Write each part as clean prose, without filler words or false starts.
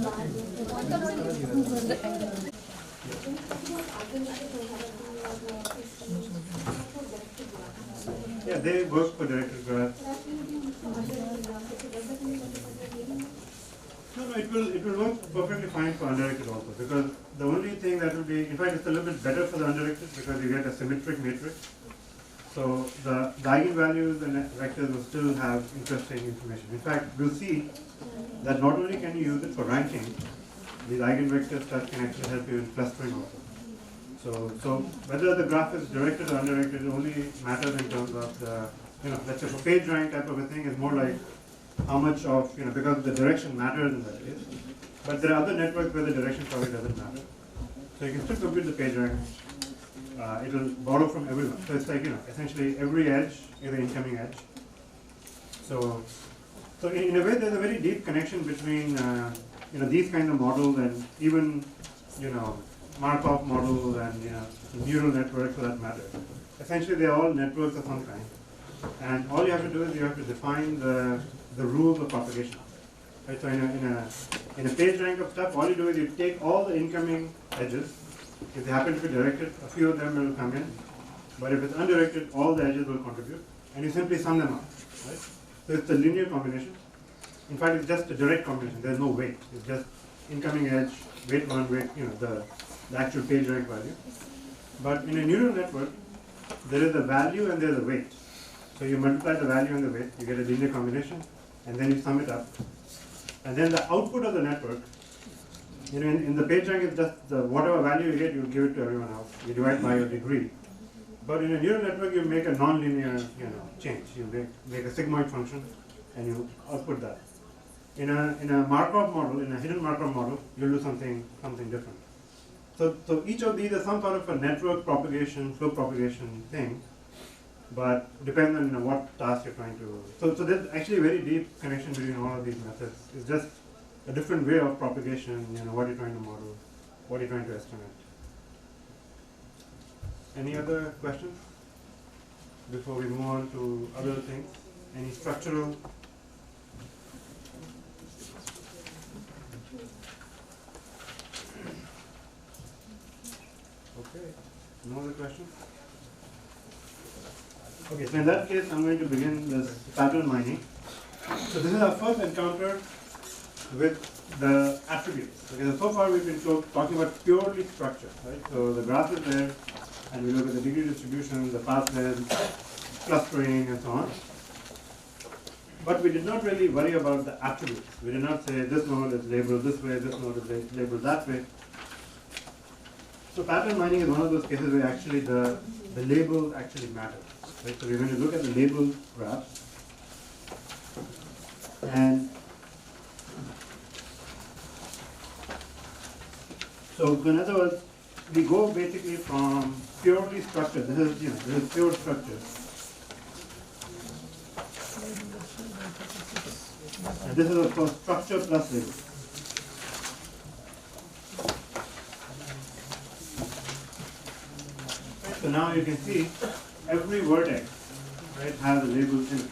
Yeah, they work for directed graphs. No, it will work perfectly fine for undirected also, because the only thing that will be, in fact, it's a little bit better for the undirected because you get a symmetric matrix. So the eigenvalues and vectors will still have interesting information. In fact, we'll see that not only can you use it for ranking, these eigenvector stuff can actually help you in clustering also. So whether the graph is directed or undirected only matters in terms of the, let's say for page rank type of a thing is more like how much of, because the direction matters in that case. But there are other networks where the direction probably doesn't matter. So you can still compute the page rank. It will borrow from everyone. So it's like, essentially every edge is an incoming edge. So in a way, there's a very deep connection between, these kind of models and even, Markov models and, neural networks for that matter. Essentially, they're all networks of some kind. And all you have to do is you have to define the rules of propagation. Right? So in a page rank of stuff, all you do is you take all the incoming edges. If they happen to be directed, a few of them will come in. But if it's undirected, all the edges will contribute. And you simply sum them up. Right? So it's a linear combination. In fact, it's just a direct combination. There's no weight. It's just incoming edge, weight 1, weight, the actual page rank value. But in a neural network, there is a value and there's a weight. So you multiply the value and the weight, you get a linear combination, and then you sum it up. And then the output of the network, in the page rank, it's just whatever value you get, you give it to everyone else. You divide by your degree. But in a neural network, you make a non-linear, change. You make a sigmoid function, and you output that. In a Markov model, in a hidden Markov model, you'll do something different. So each of these is some sort of a network propagation, flow propagation thing, but depends on what task you're trying to. So there's actually a very deep connection between all of these methods. It's just a different way of propagation, what you're trying to model, what you're trying to estimate. Any other questions before we move on to other things? Any structural? Okay, no other questions? Okay, so in that case, I'm going to begin this pattern mining. So this is our first encounter with the attributes. Okay, so far we've been talking about purely structure, right? So the graph is there, and we look at the degree distribution, the path length, clustering, and so on. But we did not really worry about the attributes. We did not say this node is labeled this way, this node is labeled that way. So pattern mining is one of those cases where actually the labels actually matter. Right? So we're going to look at the label graph. And so in other words, we go basically from purely structure. This is pure structure. And this is of course structure plus label. So now you can see every vertex, right, has a label in it.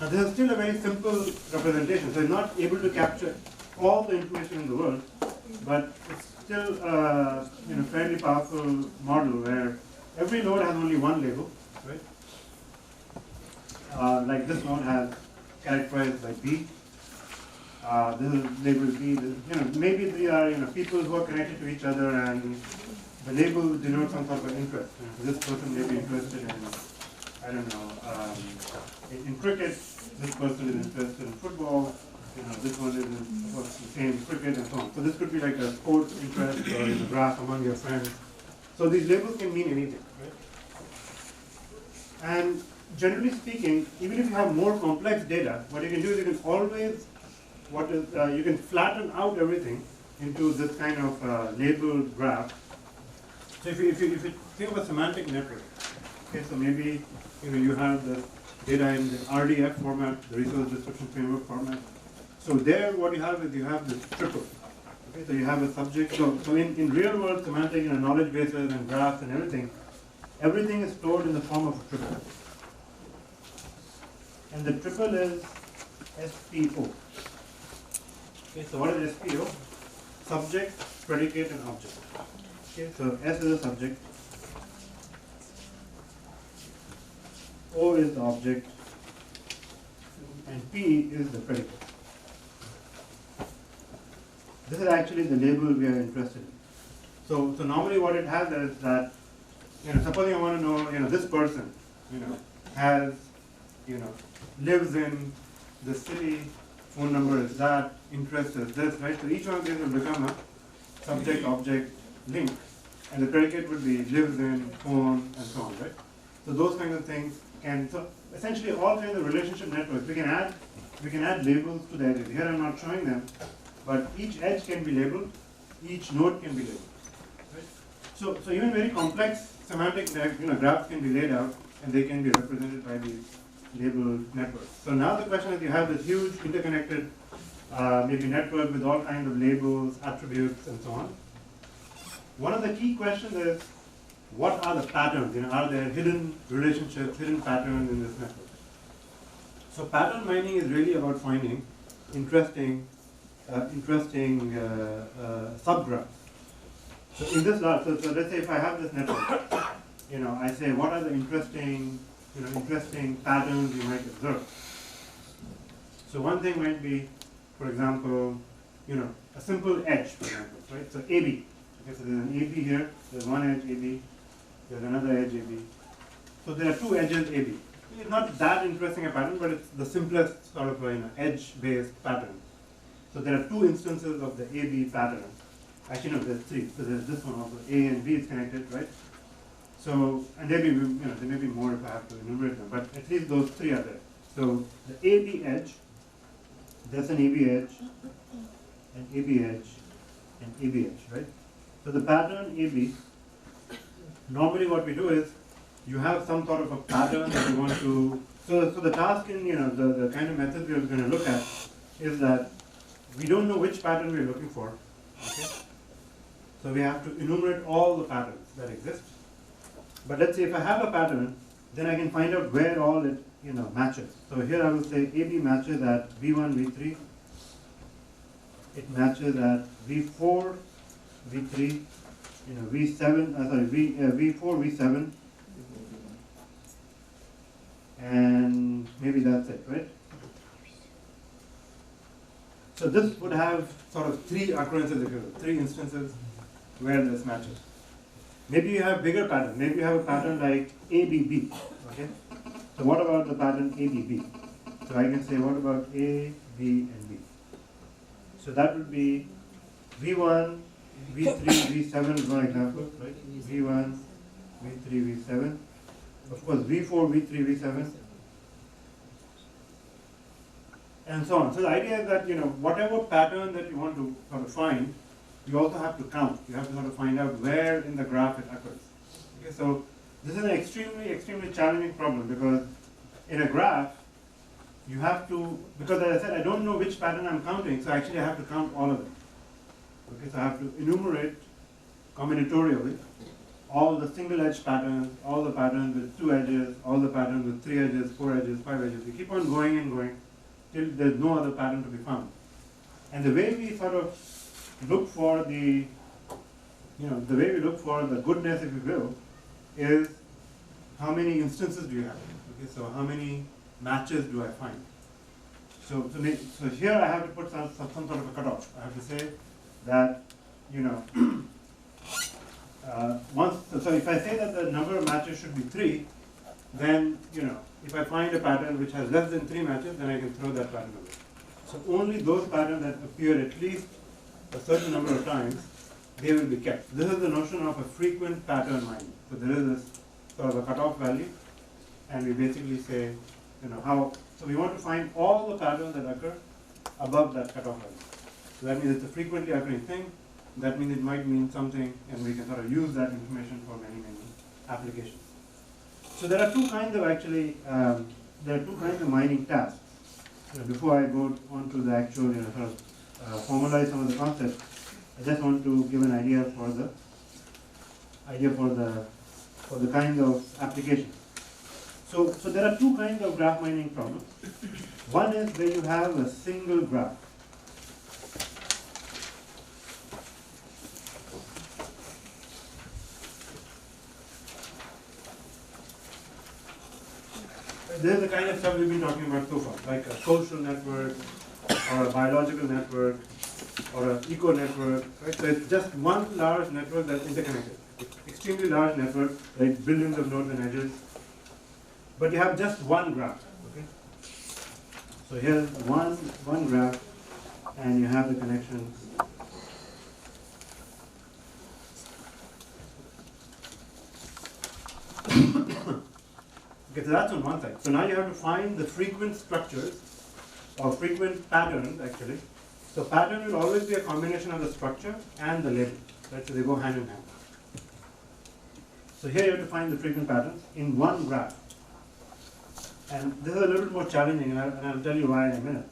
Now this is still a very simple representation, so it's not able to capture all the information in the world, but it's still fairly powerful model where every node has only one label, right? Like this node has characterized by B. This is labeled B. Maybe they are people who are connected to each other, and the label denotes some sort of interest. This person may be interested in, I don't know, in cricket. This person is interested in football. This one is the same cricket and so on. So this could be like a sports interest or in a graph among your friends. So these labels can mean anything, right? And generally speaking, even if you have more complex data, what you can do is you can always, you can flatten out everything into this kind of labeled graph. So if you think of a semantic network, okay, so maybe you have the data in the RDF format, the resource description framework format. So there, what you have is you have this triple. Okay, so you have a subject. So in real world semantic, knowledge bases and graphs and everything is stored in the form of a triple. And the triple is SPO. Okay, so what is SPO? subject, predicate, and object. Okay, so S is a subject, O is the object, and P is the predicate. This is actually the label we are interested in. So normally what it has is that, supposing I want to know, this person, has, lives in the city, phone number is that, interest is this, right? So each one of these will become a subject-object link, and the predicate would be lives in, phone, and so on, right? So those kinds of things can, so essentially all kinds of relationship networks, we can add labels to the edges. Here I'm not showing them, but each edge can be labeled, each node can be labeled. Right? So even very complex semantic graphs can be laid out, and they can be represented by these labeled networks. So now the question is, you have this huge interconnected maybe network with all kinds of labels, attributes, and so on. One of the key questions is, what are the patterns? Are there hidden relationships, hidden patterns in this network? So pattern mining is really about finding interesting subgraphs. So in this lab, so let's say if I have this network, I say what are the interesting patterns you might observe. So one thing might be, for example, a simple edge, for example, right? So AB. Okay, so there's an AB here. There's one edge AB. There's another edge AB. So there are two edges AB. It's not that interesting a pattern, but it's the simplest sort of edge-based pattern. So there are two instances of the AB pattern. Actually, no, there's three. So there's this one also. A and B is connected, right? So, and there may be more if I have to enumerate them, but at least those three are there. So the AB edge, there's an AB edge, an AB edge, and AB edge, right? So the pattern AB, normally what we do is, you have some sort of a pattern that you want to, so the task in, the kind of methods we're going to look at is that we don't know which pattern we're looking for, okay? So we have to enumerate all the patterns that exist. But let's say if I have a pattern, then I can find out where all it, matches. So here I will say AB matches at V1, V3. It matches at V4, V3, V7, V4, V7. And maybe that's it, right? So this would have sort of three occurrences, if you will, three instances where this matches. Maybe you have bigger patterns. Maybe you have a pattern like ABB, okay? So what about the pattern ABB? So I can say, what about A, B, and B? So that would be V1, V3, V7 is one example, right? V1, V3, V7. Of course, V4, V3, V7. And so on. So the idea is that, whatever pattern that you want to sort of find, you also have to count. You have to sort of find out where in the graph it occurs. Okay, so this is an extremely challenging problem, because in a graph, you have to, because as I said, I don't know which pattern I'm counting, so actually I have to count all of them. Okay, so I have to enumerate combinatorially all the single edge patterns, all the patterns with two edges, all the patterns with three edges, four edges, five edges. We keep on going and going till there's no other pattern to be found. And the way we sort of look for the goodness, if you will, is how many instances do you have? Okay, so how many matches do I find? So here I have to put some sort of a cutoff. I have to say that, so if I say that the number of matches should be 3, then, if I find a pattern which has less than 3 matches, then I can throw that pattern away. So only those patterns that appear at least a certain number of times, they will be kept. This is the notion of a frequent pattern mining. So there is this sort of a cutoff value, and we basically say, so we want to find all the patterns that occur above that cutoff value. So that means it's a frequently occurring thing. That means it might mean something, and we can sort of use that information for many applications. So there are two kinds of mining tasks. Before I go on to the actual, formalize some of the concepts, I just want to give an idea for the kind of applications. So there are two kinds of graph mining problems. One is where you have a single graph. this is the kind of stuff we've been talking about so far, like a social network, or a biological network, or an eco network, right? So it's just one large network that's interconnected. It's extremely large network, right? Billions of nodes and edges. But you have just one graph, okay? So here's one graph, and you have the connections. Okay, so that's on one side. So now you have to find the frequent structures, or frequent patterns actually. So pattern will always be a combination of the structure and the label, right? So they go hand in hand. So here you have to find the frequent patterns in one graph. And this is a little bit more challenging, and I'll tell you why in a minute.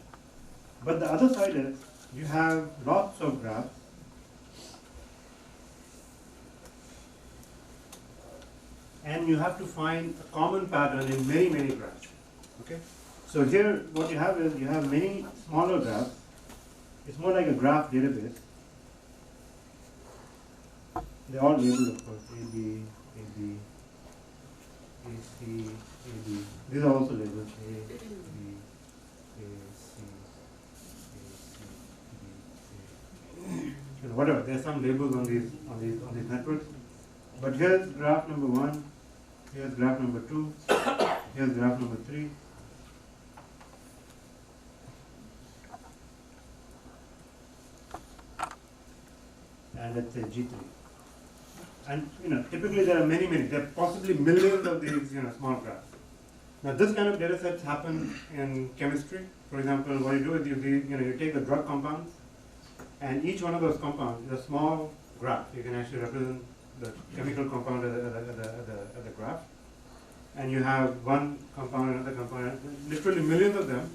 But the other side is, you have lots of graphs, and you have to find a common pattern in many, many graphs. Okay? So here, what you have is, you have many smaller graphs. It's more like a graph database. They're all labeled, of course, A, B, A, B, A, C, A, B. These are also labeled A, B, A, C, A, C, B, A. Whatever, there are some labels on these networks. But here's graph number 1, here's graph number 2, here's graph number 3. And let's say G3. And typically there are many, there are possibly millions of these small graphs. Now this kind of data sets happen in chemistry. For example, what you do is you take the drug compounds, and each one of those compounds is a small graph. You can actually represent the chemical compound as a graph. And you have one compound, another compound, literally millions of them.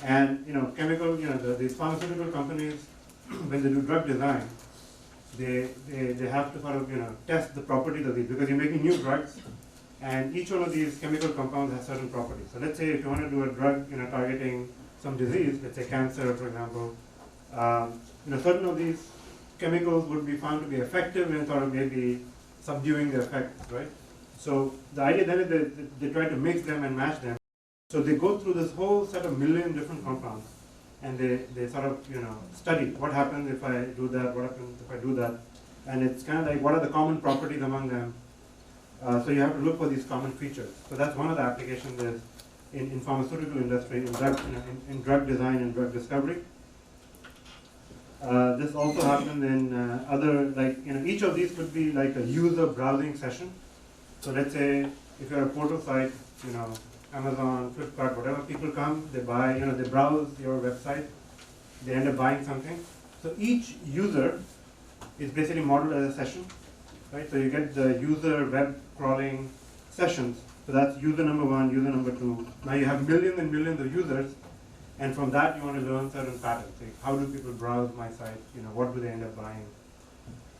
And chemical, these pharmaceutical companies, when they do drug design, they have to sort of test the properties of these, because you're making new drugs, and each one of these chemical compounds has certain properties. So let's say if you want to do a drug targeting some disease, let's say cancer, for example, certain of these chemicals would be found to be effective in sort of maybe subduing the effects, right? So the idea then is they try to mix them and match them. So they go through this whole set of million different compounds, and they sort of study what happens if I do that, what happens if I do that, and it's kind of like what are the common properties among them. So you have to look for these common features. So that's one of the applications is in pharmaceutical industry, in drug design and drug discovery. This also happens in other, each of these could be like a user browsing session. So let's say if you're a portal site, Amazon, Flipkart, whatever, people come, they buy, they browse your website, they end up buying something. So each user is basically modeled as a session, right? So you get the user web crawling sessions. So that's user number 1, user number 2. Now you have millions and millions of users, and from that you want to learn certain patterns. Like how do people browse my site? What do they end up buying?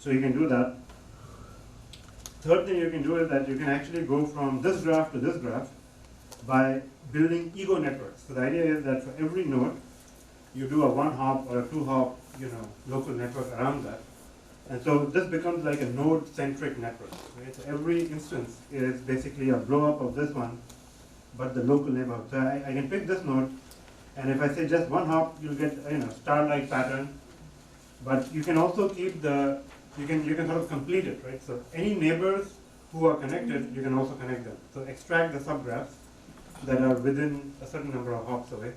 So you can do that. Third thing you can do is that you can actually go from this graph to this graph by building ego networks. So the idea is that for every node, you do a 1-hop or a 2-hop, local network around that. And so this becomes like a node-centric network, right? So every instance is basically a blow-up of this one, but the local neighborhood. So I can pick this node, and if I say just 1-hop, you'll get star-like pattern. But you can also keep you can sort of complete it, right? So any neighbors who are connected, you can also connect them. So extract the subgraphs that are within a certain number of hops away,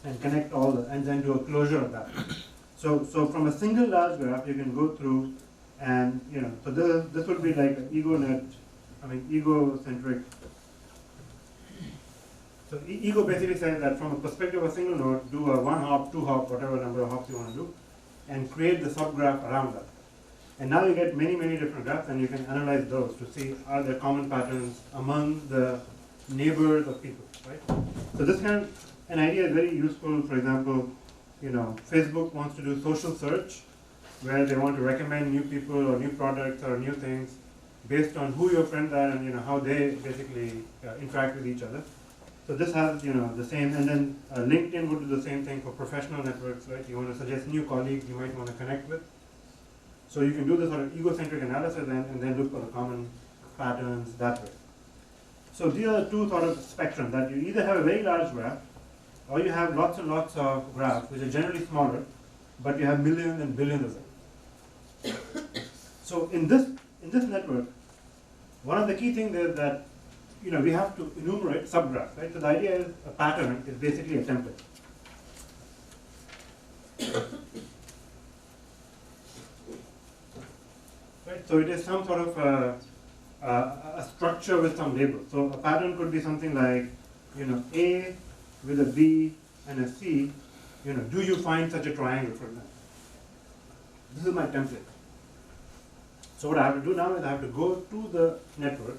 and connect all and then do a closure of that. So from a single large graph, you can go through and so this would be like an ego-centric. So ego basically says that from a perspective of a single node, do a 1-hop, 2-hop, whatever number of hops you want to do, and create the subgraph around that. And now you get many, many different graphs, and you can analyze those to see are there common patterns among the neighbors of people, right? So this an idea is very useful. For example, Facebook wants to do social search, where they want to recommend new people or new products or new things based on who your friends are and how they basically interact with each other. So this has the same, and then LinkedIn would do the same thing for professional networks, right? You want to suggest new colleagues you might want to connect with. So you can do this sort of egocentric analysis and then look for the common patterns that way. So these are the two sort of spectrum that you either have a very large graph, or you have lots and lots of graphs which are generally smaller, but you have millions and billions of them. So in this network, one of the key things is that we have to enumerate subgraphs, right? So the idea is a pattern is basically a template. Right? So it is some sort of a structure with some labels. So a pattern could be something like, A with a B and a C. Do you find such a triangle, for example? This is my template. So what I have to do now is I have to go to the network.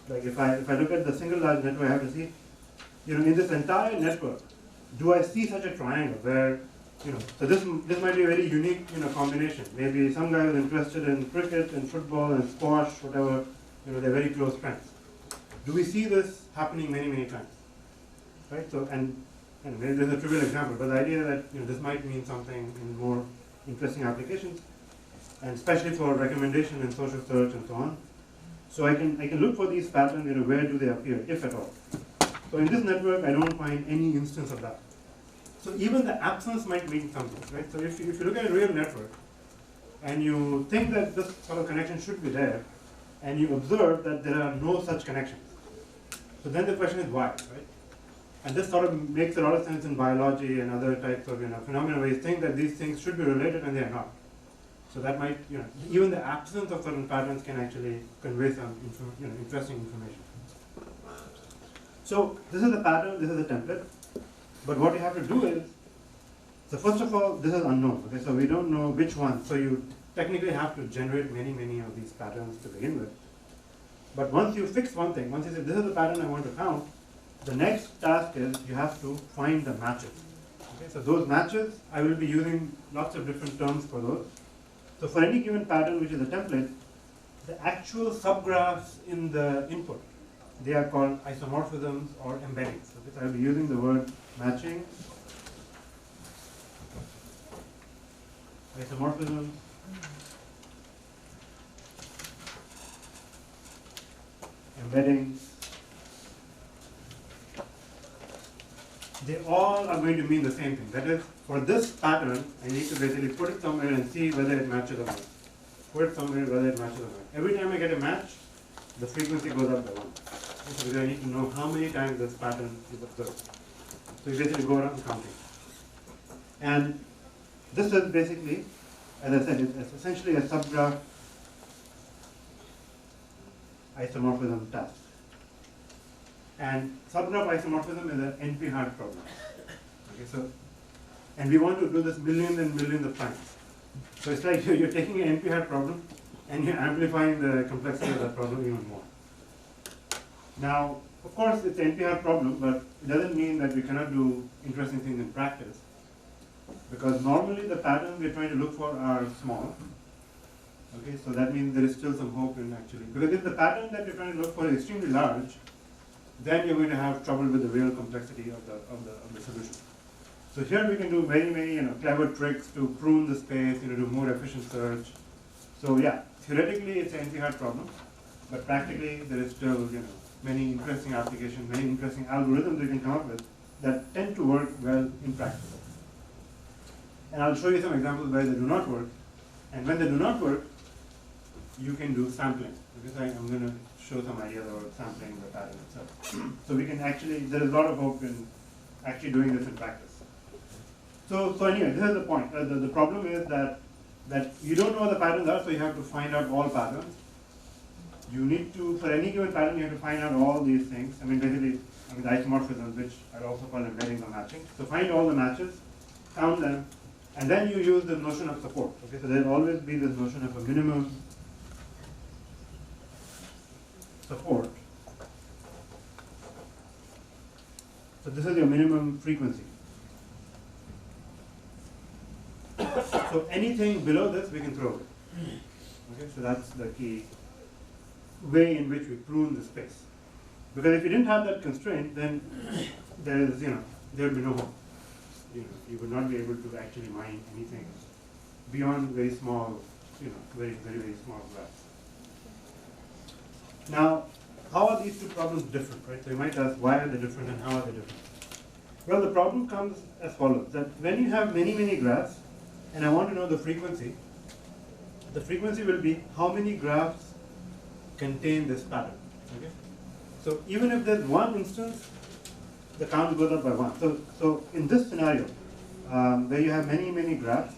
Like if I look at the single large network, I have to see, in this entire network, do I see such a triangle where, so this might be a very unique, combination. Maybe some guy is interested in cricket and football and squash, whatever, they're very close friends. Do we see this happening many, many times? Right? So, and maybe there's a trivial example, but the idea that, this might mean something in more interesting applications, and especially for recommendation and social search and so on. So I can look for these patterns, where do they appear, if at all. So in this network, I don't find any instance of that. So even the absence might mean something, right? So if you look at a real network, and you think that this sort of connection should be there, and you observe that there are no such connections, so then the question is why, right? And this sort of makes a lot of sense in biology and other types of phenomena where you think that these things should be related and they are not. So that might, even the absence of certain patterns can actually convey some interesting information. So this is the pattern, this is the template. But what you have to do is, so first of all, this is unknown. Okay, so we don't know which one. So you technically have to generate many, many of these patterns to begin with. But once you fix one thing, once you say this is the pattern I want to count, the next task is you have to find the matches. Okay, so those matches, I will be using lots of different terms for those. So for any given pattern, which is a template, the actual subgraphs in the input, they are called isomorphisms or embeddings. Okay, so I will be using the word matching, isomorphisms, embeddings. They all are going to mean the same thing. That is, for this pattern, I need to basically put it somewhere and see whether it matches or not. Put it somewhere whether it matches or not. Every time I get a match, the frequency goes up by 1. So because I need to know how many times this pattern is observed. So you basically go around counting. And this is basically, as I said, it's essentially a subgraph isomorphism task. And subgraph isomorphism is an NP-hard problem. Okay, so, and we want to do this millions and millions of times. So it's like you're taking an NP-hard problem and you're amplifying the complexity of that problem even more. Now, of course, it's an NP-hard problem, but it doesn't mean that we cannot do interesting things in practice. Because normally the patterns we're trying to look for are small. Okay, so that means there is still some hope in actually, because if the pattern that you're trying to look for is extremely large, then you're going to have trouble with the real complexity of the solution. So here we can do many, many clever tricks to prune the space, do more efficient search. So yeah, theoretically it's an NP-hard problem, but practically there is still many interesting applications, many interesting algorithms we can come up with that tend to work well in practice. And I'll show you some examples where they do not work. And when they do not work, you can do sampling. Because I'm going to show some ideas about sampling the pattern itself. So we can actually, there is a lot of hope in actually doing this in practice. So anyway, this is the point. The problem is that you don't know what the patterns are, so you have to find out all patterns. You need to, for any given pattern, you have to find out all these things. I mean, basically, the isomorphisms, which are also called embeddings or matching. So find all the matches, count them, and then you use the notion of support. Okay, so there will always be this notion of a minimum support. So this is your minimum frequency. So anything below this, we can throw away. Okay, so that's the key way in which we prune the space. Because if you didn't have that constraint, then there is, there would be no hope. You would not be able to actually mine anything beyond very small, very, very, very small graphs. Now, how are these two problems different, right? So you might ask, why are they different and how are they different? Well, the problem comes as follows, that when you have many, many graphs, and I want to know the frequency will be how many graphs contain this pattern, okay? So even if there's one instance, the count goes up by one. So in this scenario, where you have many, many graphs,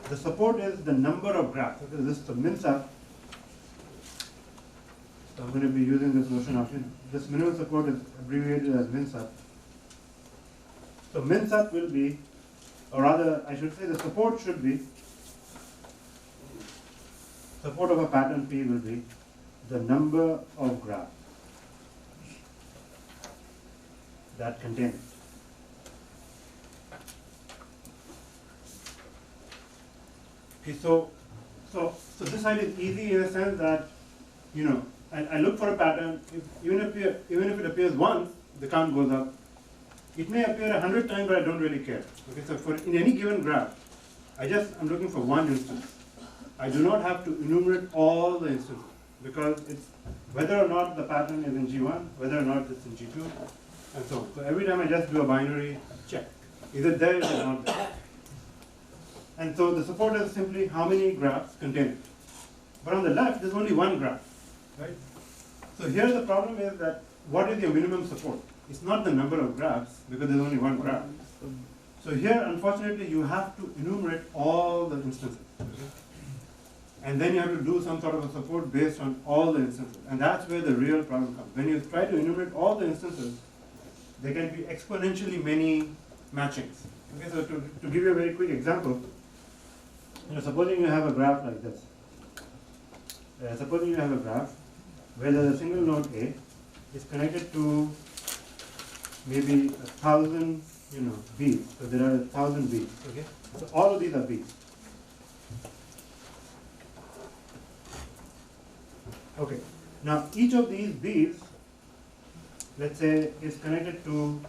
the support is the number of graphs. Okay, this is the min sub. So I'm going to be using this notion of, this minimum support is abbreviated as min sub. So min sub will be, or rather I should say the support should be, support of a pattern P will be the number of graphs that contain it. Okay, so this side is easy in the sense that, I look for a pattern, even if it appears once, the count goes up. It may appear 100 times, but I don't really care. Okay, so in any given graph, I'm looking for one instance. I do not have to enumerate all the instances, because it's whether or not the pattern is in G1, whether or not it's in G2, and so on. So every time I just do a binary check. Is it there, is it not there? And so the support is simply how many graphs contain it. But on the left, there's only one graph, right? So here the problem is that what is your minimum support? It's not the number of graphs, because there's only one graph. So here, unfortunately, you have to enumerate all the instances. Okay? And then you have to do some sort of a support based on all the instances. And that's where the real problem comes. When you try to enumerate all the instances, there can be exponentially many matchings. Okay, so to give you a very quick example, supposing you have a graph like this. Supposing you have a graph where there's a single node A is connected to maybe 1,000, B's. So there are 1,000 B's. Okay, so all of these are B's. Okay, now each of these B's, let's say, is connected to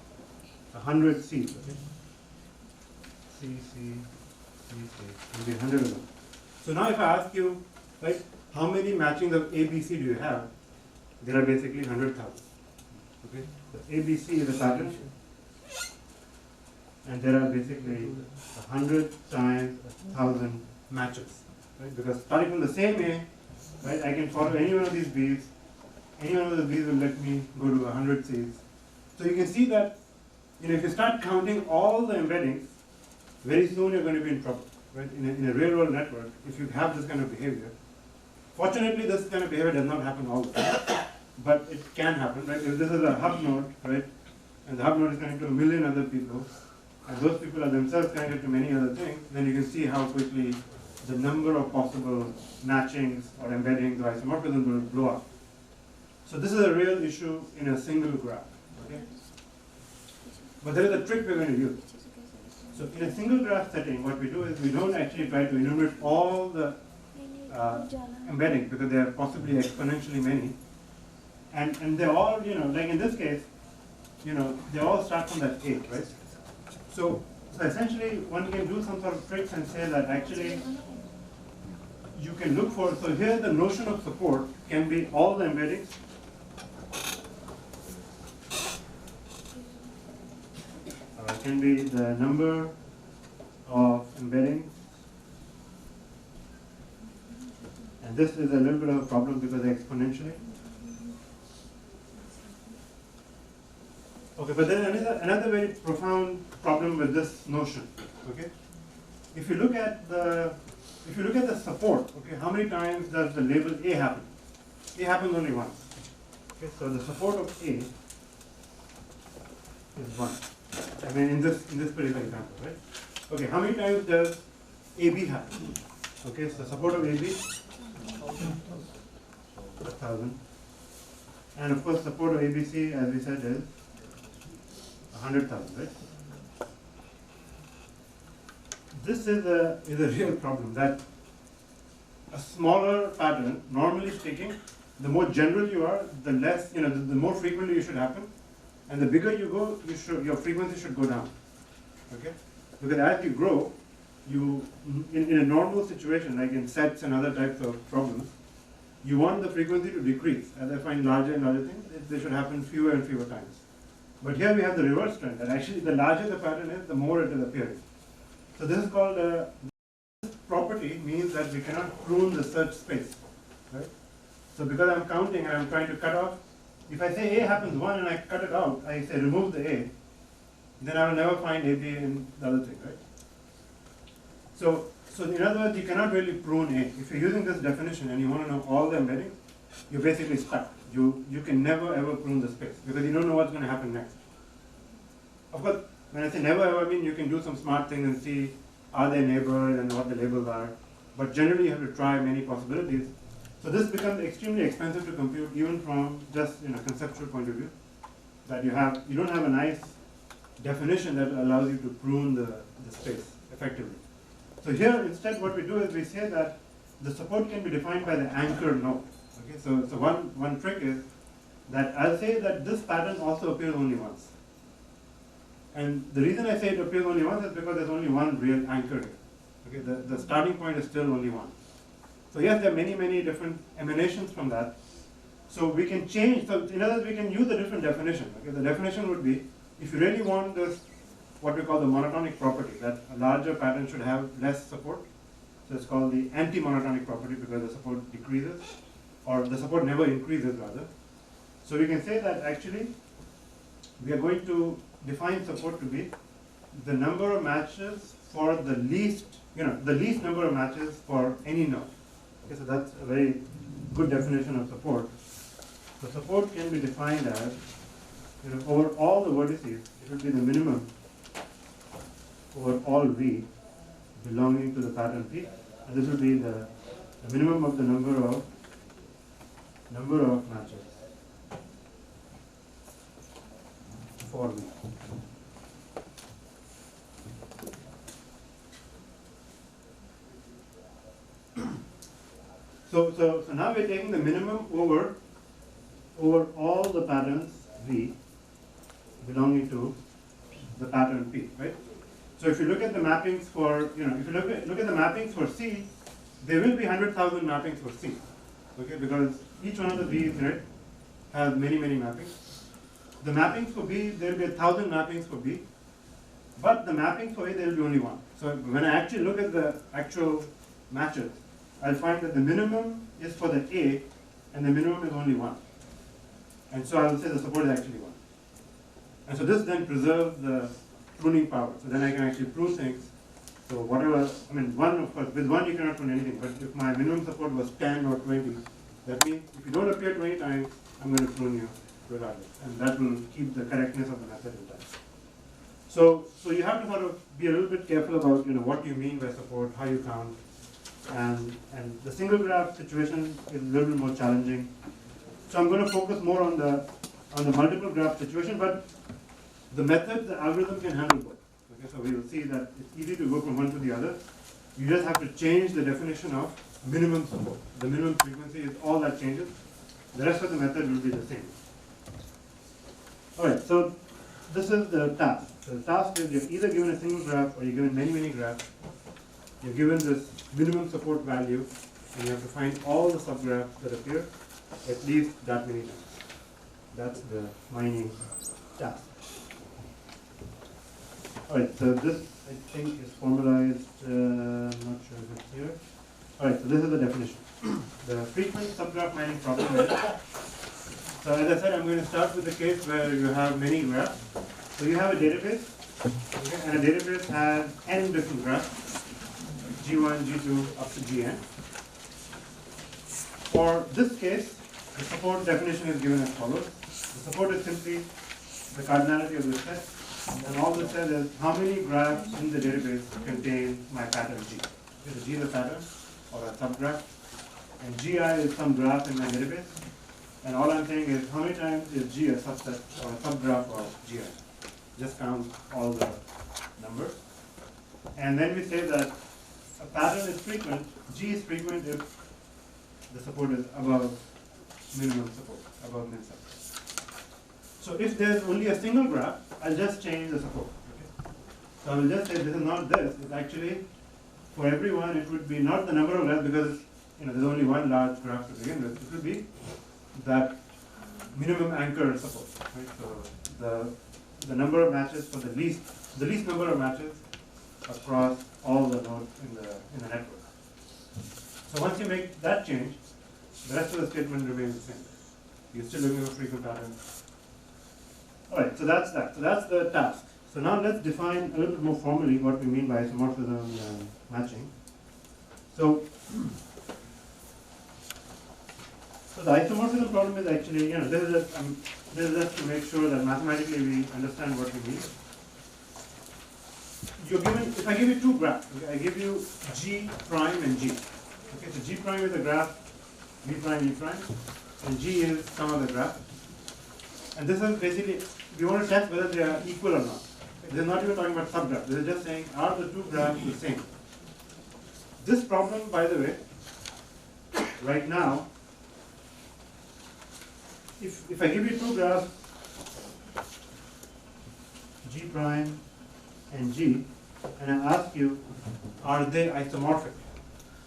100 C's. Okay, C, maybe 100 of them. So now if I ask you, right, how many matchings of A, B, C do you have? There are basically 100,000. Okay, so A, B, C is a pattern, and there are basically 100 times 1,000 matches, right? Because starting from the same A, right, I can follow any one of these B's. Any one of the B's will let me go to 100 C's. So you can see that, if you start counting all the embeddings, very soon you're going to be in trouble, right? In a real-world network, if you have this kind of behavior. Fortunately, this kind of behavior does not happen all the time, but it can happen, right? If this is a hub node, right, and the hub node is connected to a million other people, and those people are themselves connected to many other things, then you can see how quickly the number of possible matchings or embeddings or isomorphisms will blow up. So this is a real issue in a single graph. Okay? But there is a trick we're going to use. So in a single graph setting, what we do is we don't actually try to enumerate all the embeddings, because they are possibly exponentially many. And they're all, like in this case, they all start from that 8, right? So essentially, one can do some sort of tricks and say that actually you can look for, so here the notion of support can be all the embeddings can be the number of embeddings, and this is a little bit of a problem because they're exponentially. Okay, but then another very profound problem with this notion. Okay, if you look at the support, okay, how many times does the label A happen? A happens only once. Okay, so the support of A is 1. I mean, in this particular example, right? Okay, how many times does AB happen? Okay, so support of AB 1,000, and of course support of ABC, as we said, is 100,000, right? This is a real problem, that a smaller pattern, normally speaking, the more general you are, the less, the more frequently you should happen, and the bigger you go, your frequency should go down. Okay? Because as you grow, in a normal situation, like in sets and other types of problems, you want the frequency to decrease. As I find larger and larger things, they should happen fewer and fewer times. But here we have the reverse trend, that actually the larger the pattern is, the more it is appearing. So this is called this property means that we cannot prune the search space, right? So because I'm counting and I'm trying to cut off, if I say A happens 1 and I cut it out, I say remove the A, then I will never find AB in the other thing, right? So in other words, you cannot really prune A. If you're using this definition and you want to know all the embeddings, you're basically stuck. You can never ever prune the space because you don't know what's going to happen next. Of course, when I say never ever, I mean you can do some smart things and see are they neighbors and what the labels are. But generally you have to try many possibilities. So this becomes extremely expensive to compute even from just conceptual point of view. That you don't have a nice definition that allows you to prune the space effectively. So here instead what we do is we say that the support can be defined by the anchor node. Okay, so one trick is that I'll say that this pattern also appears only once. And the reason I say it appears only once is because there's only one real anchor here. Okay, the starting point is still only one. So yes, there are many, many different emanations from that. So we can change, so in other words, we can use a different definition. Okay, the definition would be, if you really want this, what we call the monotonic property, that a larger pattern should have less support. So it's called the anti-monotonic property because the support decreases, or the support never increases rather. So we can say that actually we are going to define support to be the number of matches for the least number of matches for any node. Okay, so that's a very good definition of support. So support can be defined as over all the vertices, it will be the minimum over all V belonging to the pattern P, and this will be the minimum of the number of matches for V. So now we're taking the minimum over all the patterns V belonging to the pattern P, right? So if you look at the mappings for, if you look at the mappings for C, there will be 100,000 mappings for C, okay? Because each one of the V's, right, has many, many mappings. The mappings for B, there will be 1,000 mappings for B, but the mappings for A, there will be only one. So when I actually look at the actual matches, I'll find that the minimum is for the A, and the minimum is only 1. And so I will say the support is actually 1. And so this then preserves the pruning power. So then I can actually prune things. So whatever, I mean, 1, of course, with 1 you cannot prune anything, but if my minimum support was 10 or 20, that means if you don't appear 20 times, I'm going to prune you regardless. And that will keep the correctness of the method intact. So you have to sort of be a little bit careful about what you mean by support, how you count. And the single graph situation is a little bit more challenging. So I'm going to focus more on the multiple graph situation, but the method, the algorithm can handle both. Okay, so we will see that it's easy to go from one to the other. You just have to change the definition of minimum support. The minimum frequency is all that changes. The rest of the method will be the same. Alright, so this is the task. So the task is you're either given a single graph or you're given many, many graphs. You're given this minimum support value and you have to find all the subgraphs that appear at least that many times. That's the mining task. Alright, so this I think is formalized, I'm not sure if it's here. Alright, so this is the definition. The frequent subgraph mining problem is, so as I said, I'm going to start with the case where you have many graphs. So you have a database, okay, and a database has n different graphs, G1, G2, up to Gn. For this case, the support definition is given as follows. The support is simply the cardinality of the set, and all this says is how many graphs in the database contain my pattern G. Okay, so G is a pattern or a subgraph, and Gi is some graph in my database, and all I'm saying is how many times is G a subset or a subgraph of Gi. Just count all the numbers. And then we say that a pattern is frequent, G is frequent if the support is above minimum support, above min support. So if there's only a single graph, I'll just change the support. Okay? So I will just say this is not this, it's actually for everyone it would be not the number of graphs because there's only one large graph to begin with, it will be that minimum anchor support, right? So the number of matches for the least number of matches across all the nodes in the network. So once you make that change, the rest of the statement remains the same. You're still looking for frequent patterns. All right, so that's that. So that's the task. So now let's define a little bit more formally what we mean by isomorphism and matching. So the isomorphism problem is actually, this is just to make sure that mathematically we understand what we mean. You're given, if I give you two graphs, okay, I give you G prime and G. Okay, so G prime is a graph, V prime, E prime, and G is some other graph. And this is basically, we want to test whether they are equal or not. This is not even talking about subgraphs. This is just saying, are the two graphs the same? This problem, by the way, right now, if I give you two graphs, G prime and G, and I ask you, are they isomorphic?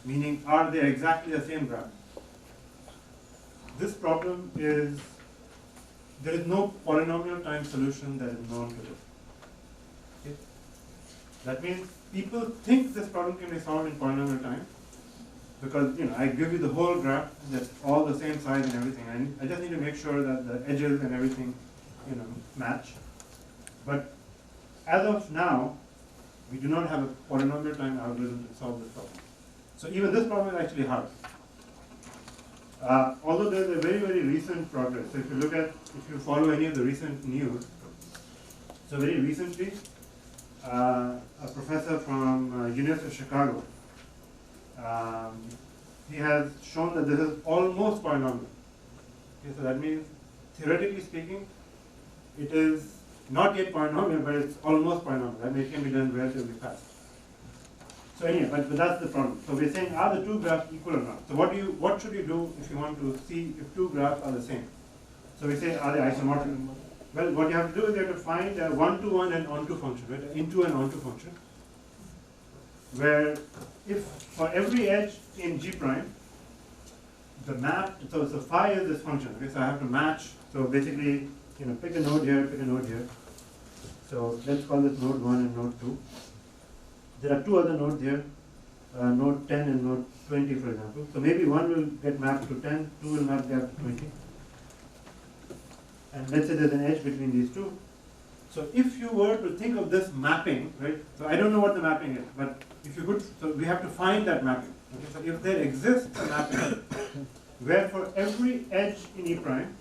Meaning, are they exactly the same graph? This problem is, there is no polynomial time solution that is known to this. Okay? That means people think this problem can be solved in polynomial time because I give you the whole graph that's all the same size and everything. And I just need to make sure that the edges and everything match. But as of now, we do not have a polynomial time algorithm to solve this problem. So even this problem is actually hard. Although there is a very, very recent progress. So if you follow any of the recent news, so very recently, a professor from University of Chicago, he has shown that this is almost polynomial. Okay, so that means, theoretically speaking, it is not yet polynomial, but it's almost polynomial. That means it can be done relatively fast. So anyway, but that's the problem. So we're saying, are the two graphs equal or not? So what should you do if you want to see if two graphs are the same? So we say, are they isomorphic? Well, what you have to do is you have to find a one-to-one and onto function, right? An into and onto function, where if for every edge in G prime, the map, so phi is this function. Okay, so I have to match. So basically, pick a node here, pick a node here. So let's call this node 1 and node 2. There are two other nodes here, node 10 and node 20, for example. So maybe one will get mapped to 10, two will map to 20. And let's say there's an edge between these two. So if you were to think of this mapping, right? So I don't know what the mapping is, but if you could, so we have to find that mapping. Okay? So if there exists a mapping where for every edge in E prime,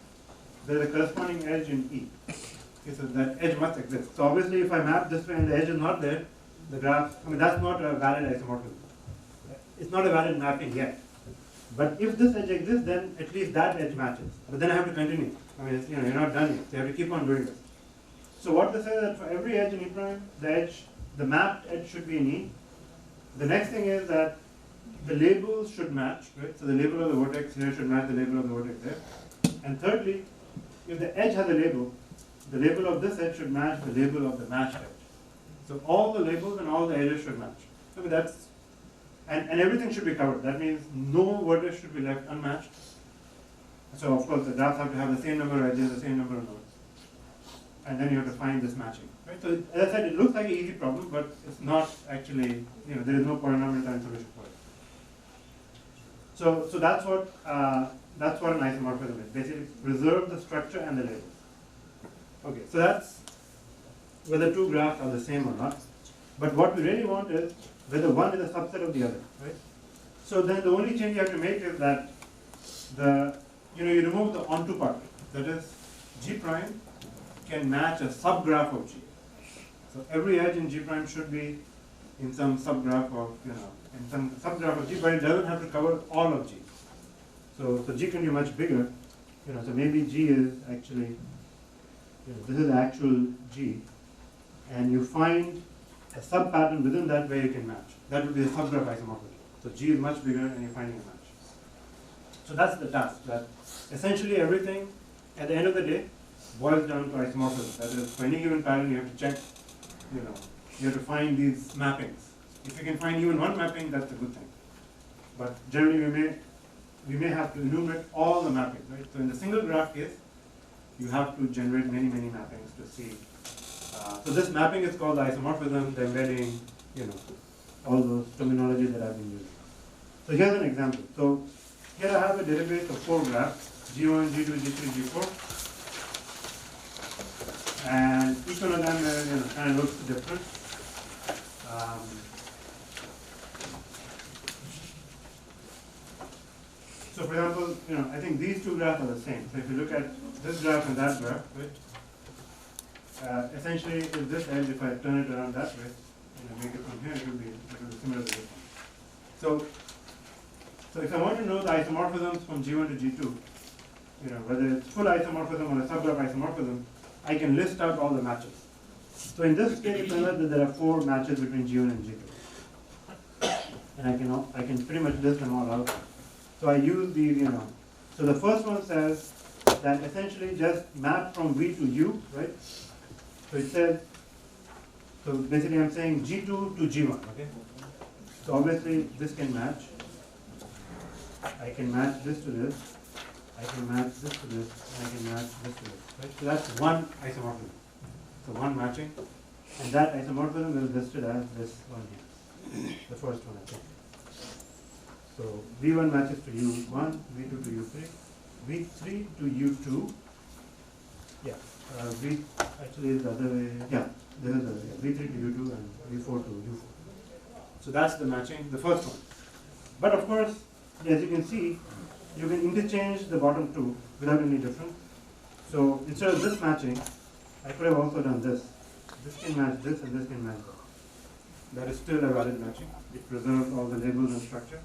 there is a corresponding edge in E. Okay, so that edge must exist. So obviously if I map this way and the edge is not there, the graph, that's not a valid isomorphism. It's not a valid mapping yet. But if this edge exists, then at least that edge matches. But then I have to continue. You're not done yet. So you have to keep on doing this. So what they say is that for every edge in E prime, the mapped edge should be in E. The next thing is that the labels should match, right? So the label of the vertex here should match the label of the vertex there. And thirdly, if the edge has a label, the label of this edge should match the label of the matched edge. So all the labels and all the edges should match. So that's, and everything should be covered. That means no vertex should be left unmatched. So of course the graphs have to have the same number of edges, the same number of nodes. And then you have to find this matching. Right? So as I said, it looks like an easy problem, but it's not actually, there is no polynomial time solution for it. So that's what an isomorphism is. Basically preserve the structure and the labels. Okay, so that's whether two graphs are the same or not. But what we really want is whether one is a subset of the other, right? So then the only change you have to make is that you remove the onto part. That is, G prime can match a subgraph of G. So every edge in G prime should be in some subgraph of, in some subgraph of G, but it doesn't have to cover all of G. So G can be much bigger, so maybe G is actually, this is the actual G, and you find a sub-pattern within that where you can match. That would be the subgraph isomorphism. So G is much bigger and you're finding a match. So that's the task, that essentially everything at the end of the day boils down to isomorphism. That is, for any given pattern you have to check, you have to find these mappings. If you can find even one mapping, that's a good thing. But generally we may we may have to enumerate all the mappings, right? So in the single graph case, you have to generate many, many mappings to see. So this mapping is called the isomorphism, the embedding, all those terminologies that I've been using. So here's an example. So here I have a database of 4 graphs, G1, G2, G3, G4. And each one of them kind of looks different. So for example, I think these 2 graphs are the same. So if you look at this graph and that graph, right? Essentially, if this edge, if I turn it around that way, make it from here, it will be similar to this one. So if I want to know the isomorphisms from G1 to G2, whether it's full isomorphism or a subgraph isomorphism, I can list out all the matches. So in this case, it turns out that there are 4 matches between G1 and G2, and I can pretty much list them all out. So I use these, So the first one says that essentially just map from V to U, right? So it says, so basically I'm saying G2 to G1, okay? So obviously this can match. I can match this to this. I can match this to this. And I can match this to this, right? So that's one isomorphism. So one matching. And that isomorphism is listed as this one here. The first one, I think. So V1 matches to U1, V2 to U3, V3 to U2. Yeah, V actually is the other way. Yeah, this is the other way. V3 to U2 and V4 to U4. So that's the matching, the first one. But of course, as you can see, you can interchange the bottom 2 without any difference. So instead of this matching, I could have also done this. This can match this and this can match that. That is still a valid matching. It preserves all the labels and structure,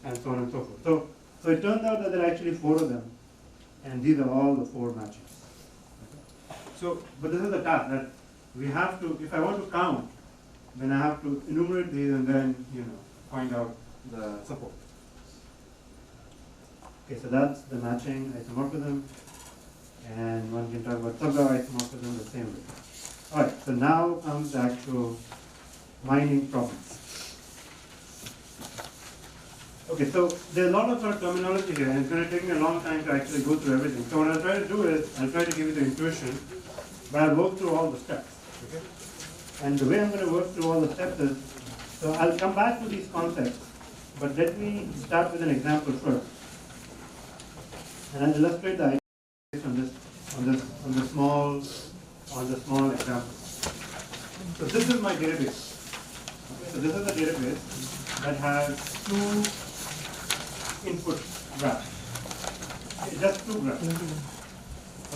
and so on and so forth. So it turns out that there are actually 4 of them, and these are all the 4 matches. So, but this is the task that we have to, if I want to count, then I have to enumerate these and then, find out the support. Okay, so that's the matching isomorphism, and one can talk about subgraph isomorphism the same way. All right, so now comes the actual mining problem. Okay, so there's a lot of terminology here, and it's going to take me a long time to actually go through everything. So what I'll try to do is, I'll try to give you the intuition, but I'll work through all the steps. Okay? And the way I'm going to work through all the steps is, so I'll come back to these concepts, but let me start with an example first. And I'll illustrate the idea on the small example. So this is my database. Okay, so this is a database that has 2 input graphs. Okay, just 2 graphs.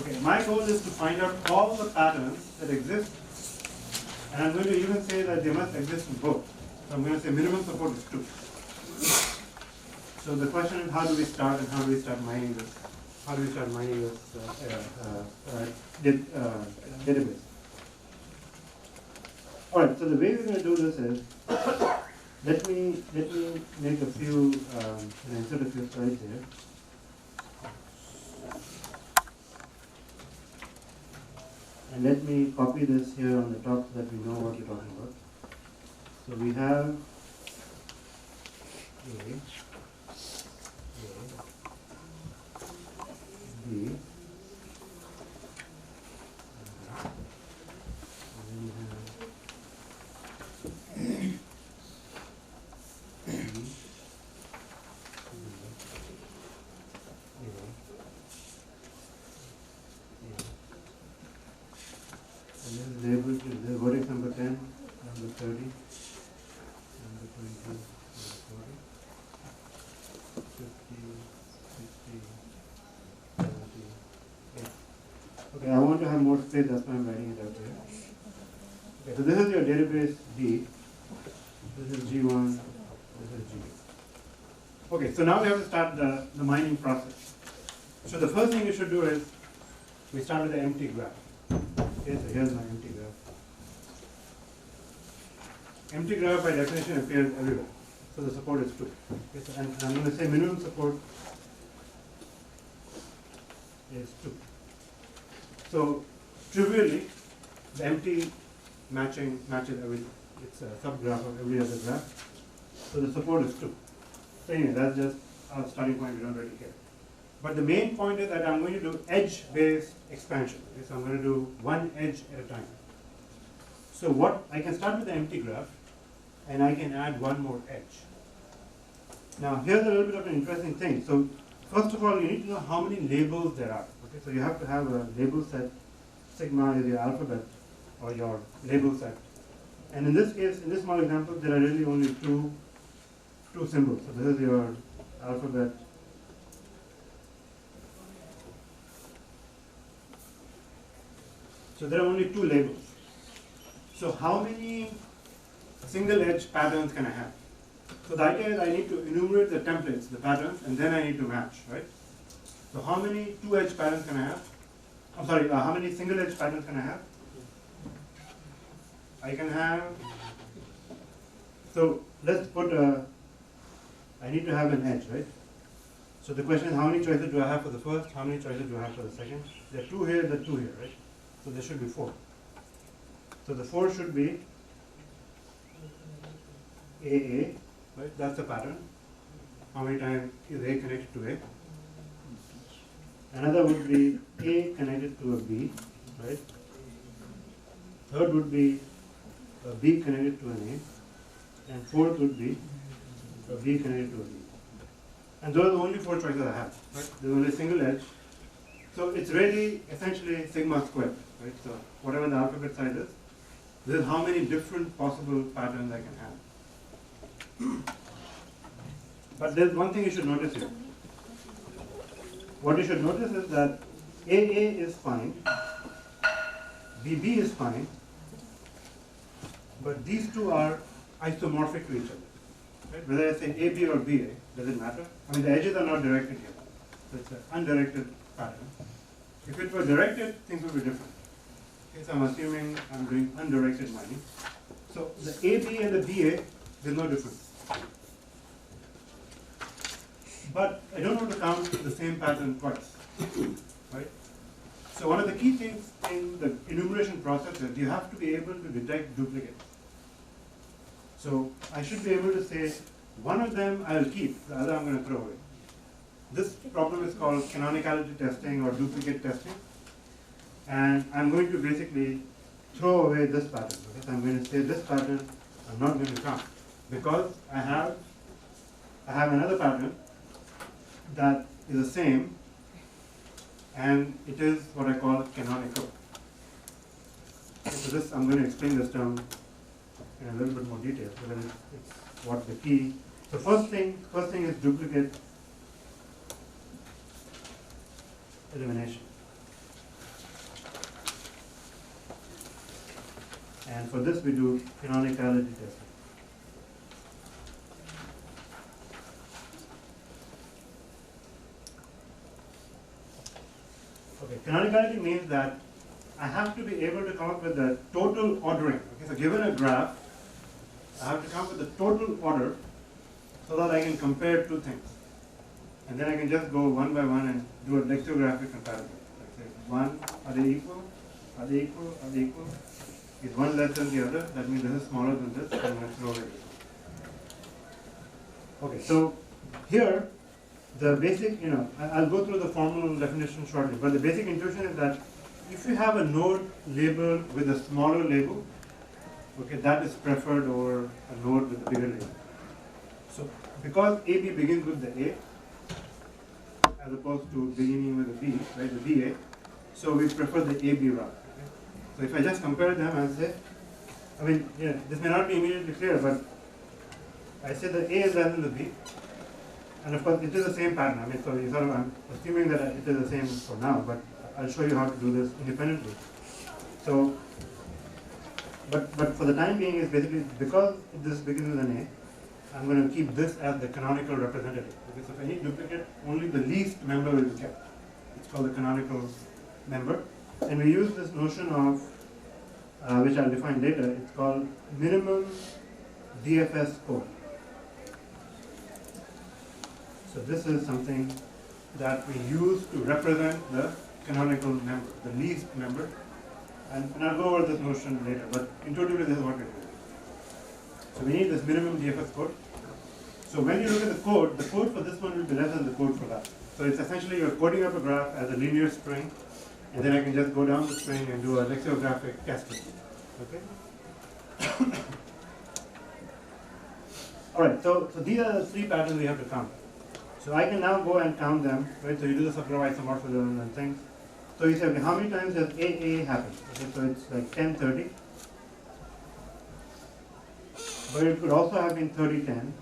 Okay, my goal is to find out all the patterns that exist, and I'm going to even say that they must exist in both. So I'm going to say minimum support is 2. So the question is, how do we start and how do we start mining this? How do we start mining this database? All right. So the way we're going to do this is, let me make a few insert a few slides here. And let me copy this here on the top so that we know what we're talking about. So we have A, B, and then we have labeled the vertex number 10, number 30, number 20, number 40, 50, 60, 70, 80. Okay, I want to have more space, that's why I'm writing it out here. Okay, so this is your database D. This is G1, this is G2. Okay, so now we have to start the mining process. So the first thing you should do is, we start with the empty graph. Okay, so here's my empty graph. Empty graph by definition appears everywhere. So the support is 2. Okay, so and I'm going to say minimum support is 2. So trivially, the empty matches everything. It's a subgraph of every other graph. So the support is 2. So anyway, that's just our starting point, we don't really care. But the main point is that I'm going to do edge-based expansion. Okay, so I'm going to do one edge at a time. So what I can start with the empty graph, and I can add one more edge. Now here's a little bit of an interesting thing. So first of all, you need to know how many labels there are. Okay, so you have to have a label set. Sigma is your alphabet or your label set. And in this case, in this small example, there are really only two symbols. So this is your alphabet. So there are only two labels. So how many single edge patterns can I have? So the idea is I need to enumerate the templates, the patterns, and then I need to match, right? So how many two edge patterns can I have? I'm sorry, how many single edge patterns can I have? I can have, so let's put I need to have an edge, right? So the question is, how many choices do I have for the first? How many choices do I have for the second? There are two here, there are two here, right? So there should be 4. So the 4 should be AA, right? That's the pattern. How many times is A connected to A? Another would be A connected to a B, right? Third would be a B connected to an A. And fourth would be a B connected to a B. And those are the only 4 choices I have, right? There's only a single edge. So it's really essentially sigma squared, right? So whatever the alphabet size is, this is how many different possible patterns I can have. But there's one thing you should notice here. What you should notice is that AA is fine, BB is fine, but these two are isomorphic to each other. Right? Whether I say AB or BA, does it matter? I mean, the edges are not directed here. So it's an undirected pattern. If it were directed, things would be different. Okay, so I'm assuming I'm doing undirected mining. So the AB and the BA, there's no difference. But I don't want to count the same pattern twice, right? So one of the key things in the enumeration process is you have to be able to detect duplicates. So I should be able to say, one of them I'll keep, the other I'm going to throw away. This problem is called canonicality testing or duplicate testing. And I'm going to basically throw away this pattern. Okay? So I'm going to say this pattern I'm not going to count because I have another pattern that is the same, and it is what I call canonical. Okay, so this, I'm going to explain this term in a little bit more detail, because it's what the key. So first thing is duplicate elimination. And for this we do canonicality testing. Okay, canonicality means that I have to be able to come up with the total ordering. Okay, so given a graph, I have to come up with the total order so that I can compare two things. And then I can just go one by one and do a lexicographic comparison. Like say, one, are they equal? Are they equal? Are they equal? Is one less than the other? That means this is smaller than this. I'm going to throw it. Okay, so here, the basic, I'll go through the formal definition shortly, but the basic intuition is that if you have a node labeled with a smaller label, okay, that is preferred over a node with a bigger label. So because AB begins with the A, as opposed to beginning with a B, right, the BA, so we prefer the AB route. Okay? So if I just compare them, I'll say, this may not be immediately clear, but I say the A is less than the B. And of course, it is the same pattern. So I'm assuming that it is the same for now, but I'll show you how to do this independently. So, but for the time being, is basically because this begins with an A, I'm going to keep this as the canonical representative. Because if I need duplicate, only the least member will be kept. It's called the canonical member. And we use this notion of, which I'll define later, it's called minimum DFS code. So this is something that we use to represent the canonical member, the least member. And I'll go over this notion later, but intuitively this is what we do. So we need this minimum DFS code. So when you look at the code for this one will be less than the code for that. So it's essentially you're coding up a graph as a linear string, and then I can just go down the string and do a lexicographic cascade. Okay? Alright, so these are the three patterns we have to count. So I can now go and count them, right? So you do the supply isomorphism and things. So you say, okay, how many times does AA happen? Okay, so it's like 10, 30. But it could also have been 30, 10.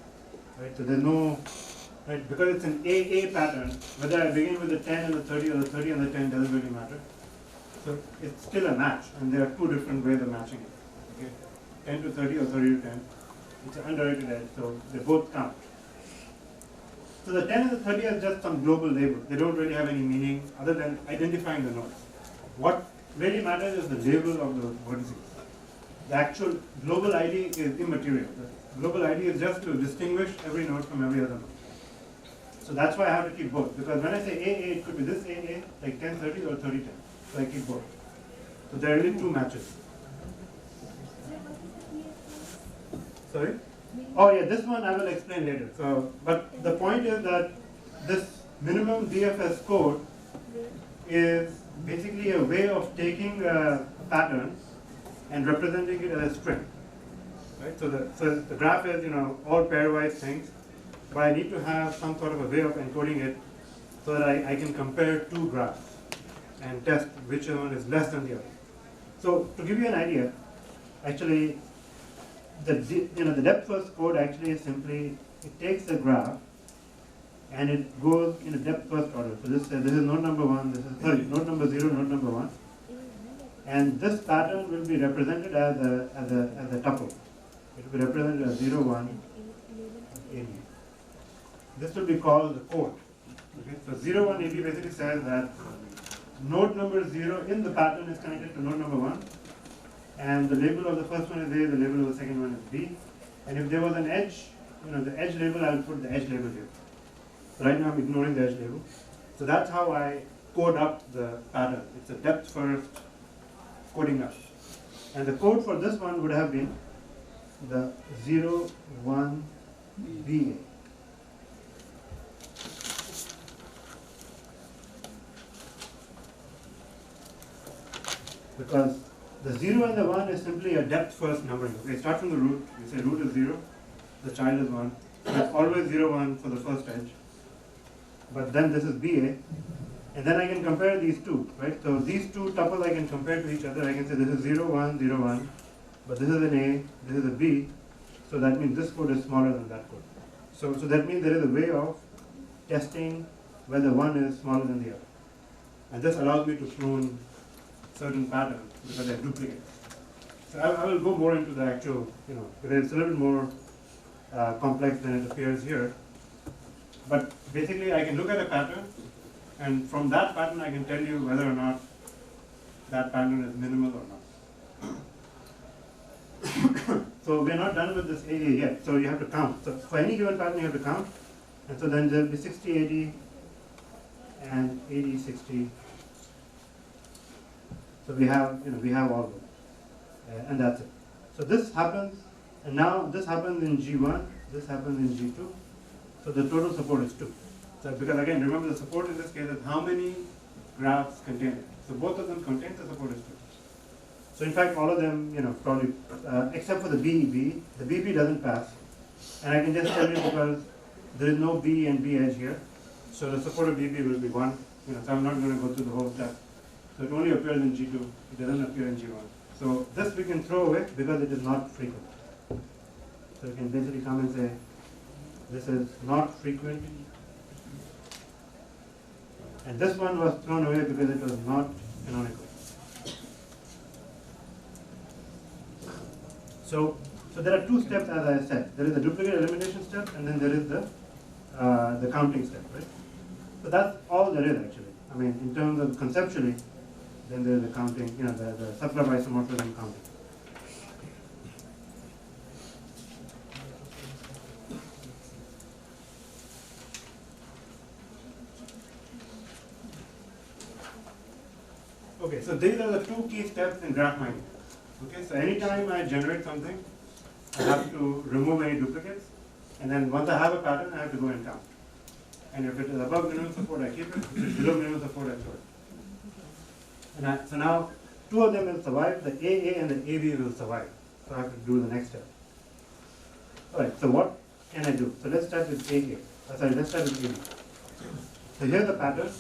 Right? So there's no, right? Because it's an AA pattern, whether I begin with the 10 and the 30 or the 30 and the 10 doesn't really matter. So it's still a match, and there are two different ways of matching it. Okay? 10 to 30 or 30 to 10. It's an underrated edge, so they both count. So the 10 and the 30 are just some global labels. They don't really have any meaning other than identifying the nodes. What really matters is the label of the vertices. The actual global ID is immaterial. The global ID is just to distinguish every node from every other node. So that's why I have to keep both. Because when I say AA, it could be this AA, like 1030 or 3010. So I keep both. So there are really two matches. Sorry? Oh yeah, this one I will explain later. So, but the point is that this minimum DFS code is basically a way of taking a pattern and representing it as a string. Right? So the graph is, all pairwise things, but I need to have some sort of a way of encoding it so that I can compare two graphs and test which one is less than the other. So to give you an idea, actually, the depth first code actually is simply, it takes a graph and it goes in a depth first order. So this is node number 1, this is node number 0, node number 1. And this pattern will be represented as a tuple. It will be represented as 0, 1, 80. This will be called the code. Okay? So 0, 1, 80 basically says that node number 0 in the pattern is connected to node number 1. And the label of the first one is A, the label of the second one is B. And if there was an edge, the edge label, I will put the edge label here. So right now I'm ignoring the edge label. So that's how I code up the pattern. It's a depth first coding up. And the code for this one would have been the 0, 1, BA. Because the 0 and the 1 is simply a depth first numbering. Okay, start from the root. You say root is 0, the child is 1. So it's always 0, 1 for the first edge. But then this is BA. And then I can compare these two, right? So these two tuples I can compare to each other. I can say this is 0, 1, 0, 1. But this is an A, this is a B. So that means this code is smaller than that code. So that means there is a way of testing whether one is smaller than the other. And this allows me to prune certain patterns because they're duplicates. So I will go more into the actual, because it's a little bit more complex than it appears here. But basically I can look at a pattern, and from that pattern I can tell you whether or not that pattern is minimal or not. So we're not done with this AA yet, so you have to count. So for any given pattern you have to count, and so then there will be 60, 80, and 80, 60. So we have all of them, and that's it. So this happens, and now this happens in G1, this happens in G2. So the total support is 2. So because again, remember the support in this case is how many graphs contain it. So both of them contain the support is 2. So in fact, all of them, probably, except for the BB, the BB doesn't pass. And I can just tell you because there is no B and B edge here. So the support of BB will be 1. So I'm not going to go through the whole step. So it only appears in G2, it doesn't appear in G1. So this we can throw away because it is not frequent. So you can basically come and say, this is not frequent. And this one was thrown away because it was not canonical. So there are two steps, as I said. There is the duplicate elimination step, and then there is the counting step, right? So that's all there is actually. I mean, in terms of conceptually, then there is the counting, the subgroup isomorphism counting. Okay, so these are the two key steps in graph mining. Okay, so anytime I generate something, I have to remove any duplicates, And then once I have a pattern, I have to go and count. And if it is above minimum support, I keep it. If it is below minimum support, I throw it. And so now, two of them will survive. The AA and the AB will survive. So I have to do the next step. Alright, so what can I do? So let's start with AA. Let's start with AB. So here's the pattern,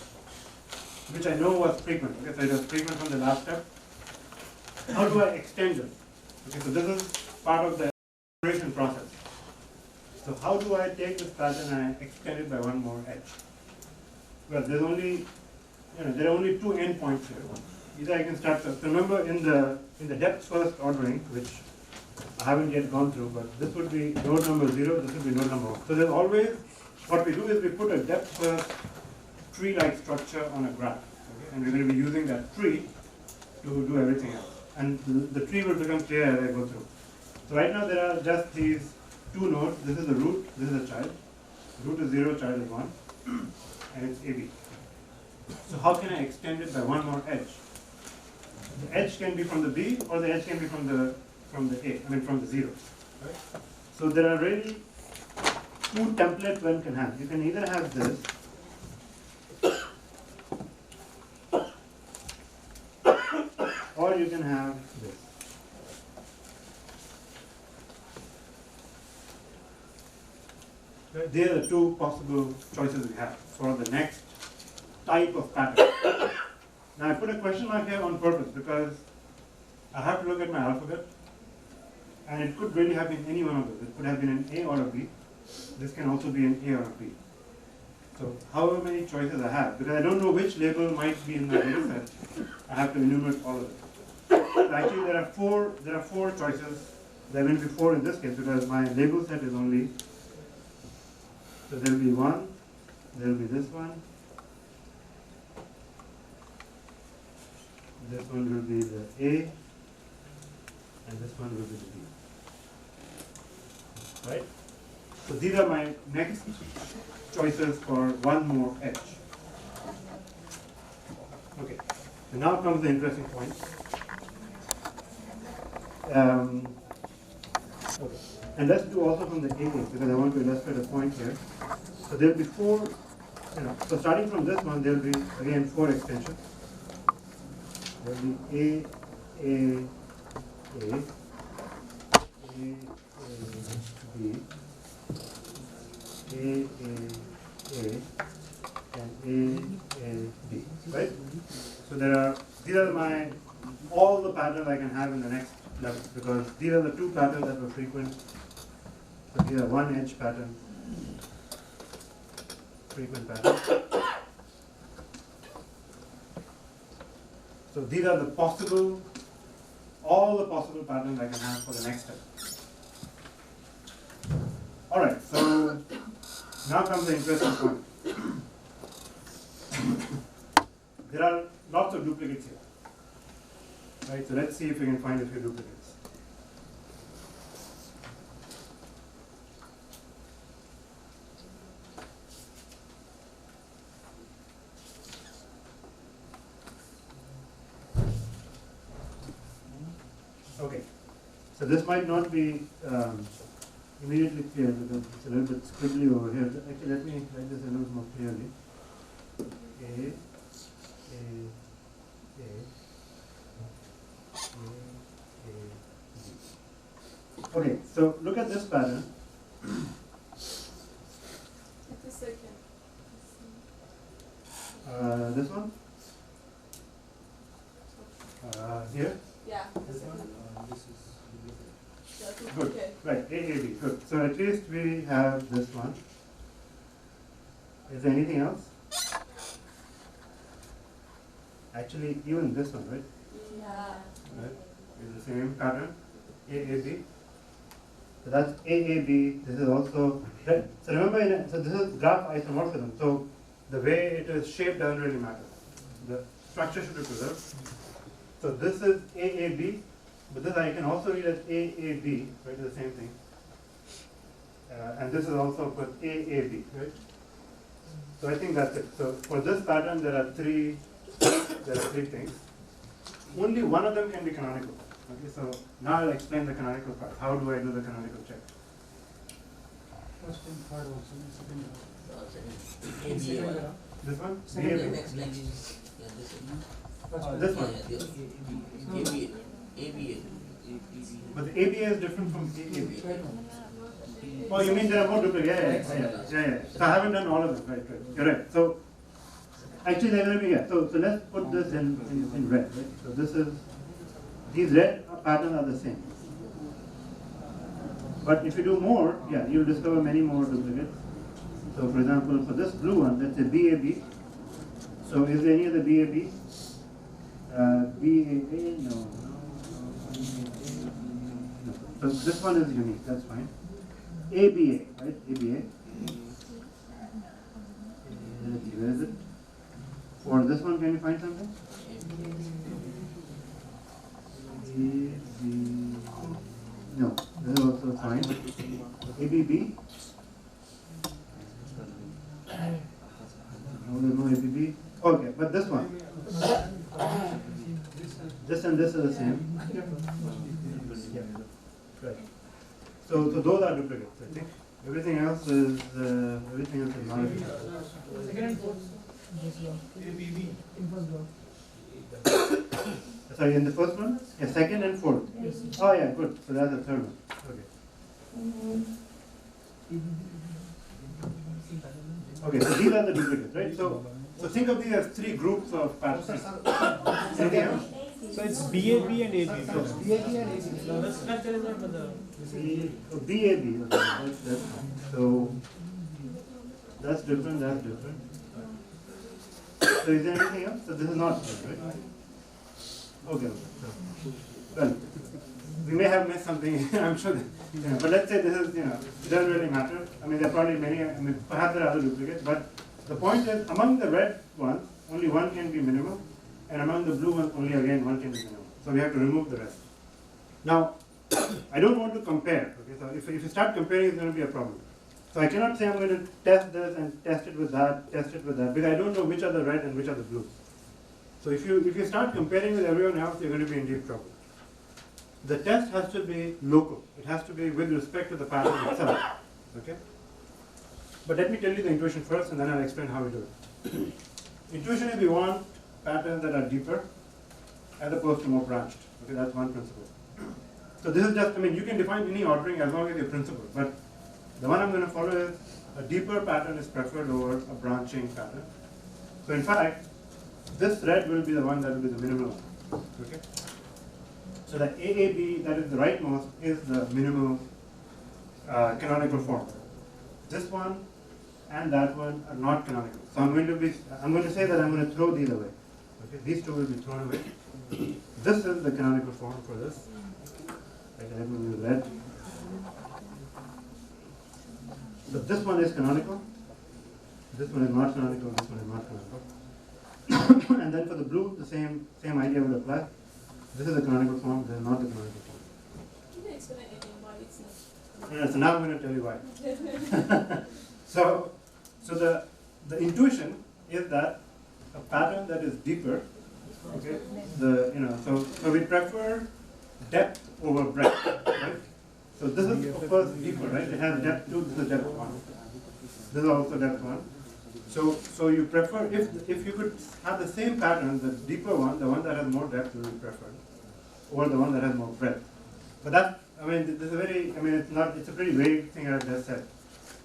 which I know was frequent. Okay, so it was frequent from the last step. How do I extend it? Okay, so this is part of the exploration process. So how do I take this pattern and I extend it by one more edge? Well, there's only, there are only two endpoints here. Either I can start. So remember in the depth first ordering, which I haven't yet gone through, but this would be node number 0. This would be node number 1. So there's always, what we do is we put a depth first tree-like structure on a graph, okay? And we're going to be using that tree to do everything else. And the tree will become clear as I go through. So right now there are just these two nodes. This is the root, this is the child. Root is 0, child is 1, and it's AB. So how can I extend it by one more edge? The edge can be from the B, or the edge can be from the A, from the 0. Right? So there are really two templates one can have. You can either have this, or you can have this. Right? These are the two possible choices we have for the next type of pattern. Now I put a question mark here on purpose because I have to look at my alphabet, and it could really have been any one of those. It could have been an A or a B. This can also be an A or a B. So however many choices I have, because I don't know which label might be in my data set, I have to enumerate all of them. So actually there are four choices. There will be 4 in this case because my label set is only, so there will be 1, there will be this one, this one will be the A, and this one will be the B. Right? So these are my next choices for one more edge. Okay, so now comes the interesting point. Okay. And let's do also from the A because I want to illustrate a point here. So there will be 4, so starting from this one, there will be again 4 extensions. There will be A, B, and B, right? So these are all the patterns I can have in the next level because these are the 2 patterns that were frequent. So these are one edge pattern, frequent pattern. So these are all the possible patterns I can have for the next step. Alright, so now comes the interesting point. There are lots of duplicates here. Right, so let's see if we can find a few duplicates. Okay, so this might not be immediately clear because it's a little bit squiggly over here. Actually, let me write this a little more clearly. A. Okay, so look at this pattern. Just a second. This one? Here? Yeah. This one? This is Good. Okay. Right, AAB. Good. So at least we have this one. Is there anything else? Actually, even this one, right? Yeah. Right? It's the same pattern. AAB. So that's AAB. This is also. Right. So remember, so this is graph isomorphism. So the way it is shaped doesn't really matter. The structure should be preserved. So this is AAB, but this I can also read as AAB, right? It's the same thing. And this is also put AAB, right? So I think that's it. So for this pattern, there are three things. Only one of them can be canonical. Okay, so now I'll explain the canonical part. How do I do the canonical check? First and third also, second also. ABA wala. This one? Second The BAB? next line is this one. First This Yeah, one. yeah, this ABA. But the ABA is different from AAB. Third one. Oh, you mean there are more duplicates? Yeah. So I haven't done all of them, right? You're right. So actually they're going to be, yeah. So let's put this in red, right? So this is, these red patterns are the same. But if you do more, yeah, you'll discover many more duplicates. So for example, for this blue one, let's say BAB. So is there any other BAB? BAA, no. So this one is unique, that's fine. ABA, right? ABA. Let's see, where is it? For this one, can you find something? No, this is also fine. ABB. No, there's no ABB. Okay, but this one. This and this are the same. Yeah. Right. So those are duplicates. I think everything else is not a duplicate. Second and fourth. ABB. In first block. Sorry, in the first one? Yeah, second and fourth. Oh yeah, good. So that's the third one. Okay. Okay, so these are the duplicates, right? So think of these as three groups of patterns. Anything else? So it's BAB and ABB. BAB and ABB. The structure is not with the. BAB. Okay, that's fine. So that's different. That's different. So is there anything else? So this is not good, right? Okay. Well, we may have missed something. I'm sure. But let's say this is, it doesn't really matter. I mean, there are probably many. I mean, perhaps there are other duplicates. But the point is, among the red ones, only one can be minimal, and among the blue ones, only again one can be minimal. So we have to remove the rest. Now, I don't want to compare. Okay, so if you start comparing, it's going to be a problem. So I cannot say I'm going to test this and test it with that, because I don't know which are the red and which are the blue. So if you start comparing with everyone else, you're going to be in deep trouble. The test has to be local. It has to be with respect to the pattern itself. Okay? But let me tell you the intuition first, and then I'll explain how we do it. Intuition is we want patterns that are deeper as opposed to more branched. Okay, that's one principle. So this is just, you can define any ordering as long as your principle. But the one I'm going to follow is a deeper pattern is preferred over a branching pattern. So in fact, this red will be the one that will be the minimal one. Okay? So the AAB, that is the rightmost, is the minimal canonical form. This one and that one are not canonical. So I'm going to say that I'm going to throw these away. Okay? These two will be thrown away. This is the canonical form for this. Okay, let me use red. So this one is canonical. This one is not canonical. This one is not canonical. And then for the blue, the same idea would apply. This is the canonical form. This is not the canonical form. Can you explain again why it's not? Yeah, so now I'm going to tell you why. So the intuition is that a pattern that is deeper. Okay. So we prefer depth over breadth, right? So this is of course deeper, right? It has depth 2. This is depth 1. This is also depth 1. So you prefer, if you could have the same pattern, the deeper one, the one that has more depth will be preferred over the one that has more breadth. But that, this is a very, it's a pretty vague thing I just said.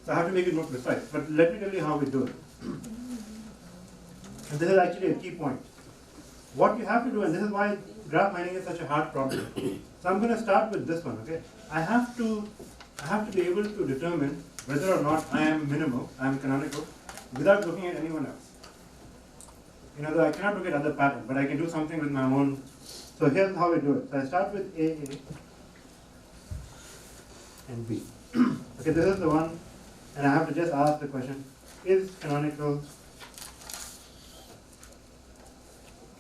So I have to make it more precise. But let me tell you how we do it. And this is actually a key point. What you have to do, and this is why graph mining is such a hard problem. So I'm going to start with this one, okay? I have to be able to determine whether or not I am minimal, I am canonical, without looking at anyone else. I cannot look at other patterns, but I can do something with my own. So here's how we do it. So I start with AA and B. Okay, this is the one, and I have to just ask the question, is canonical?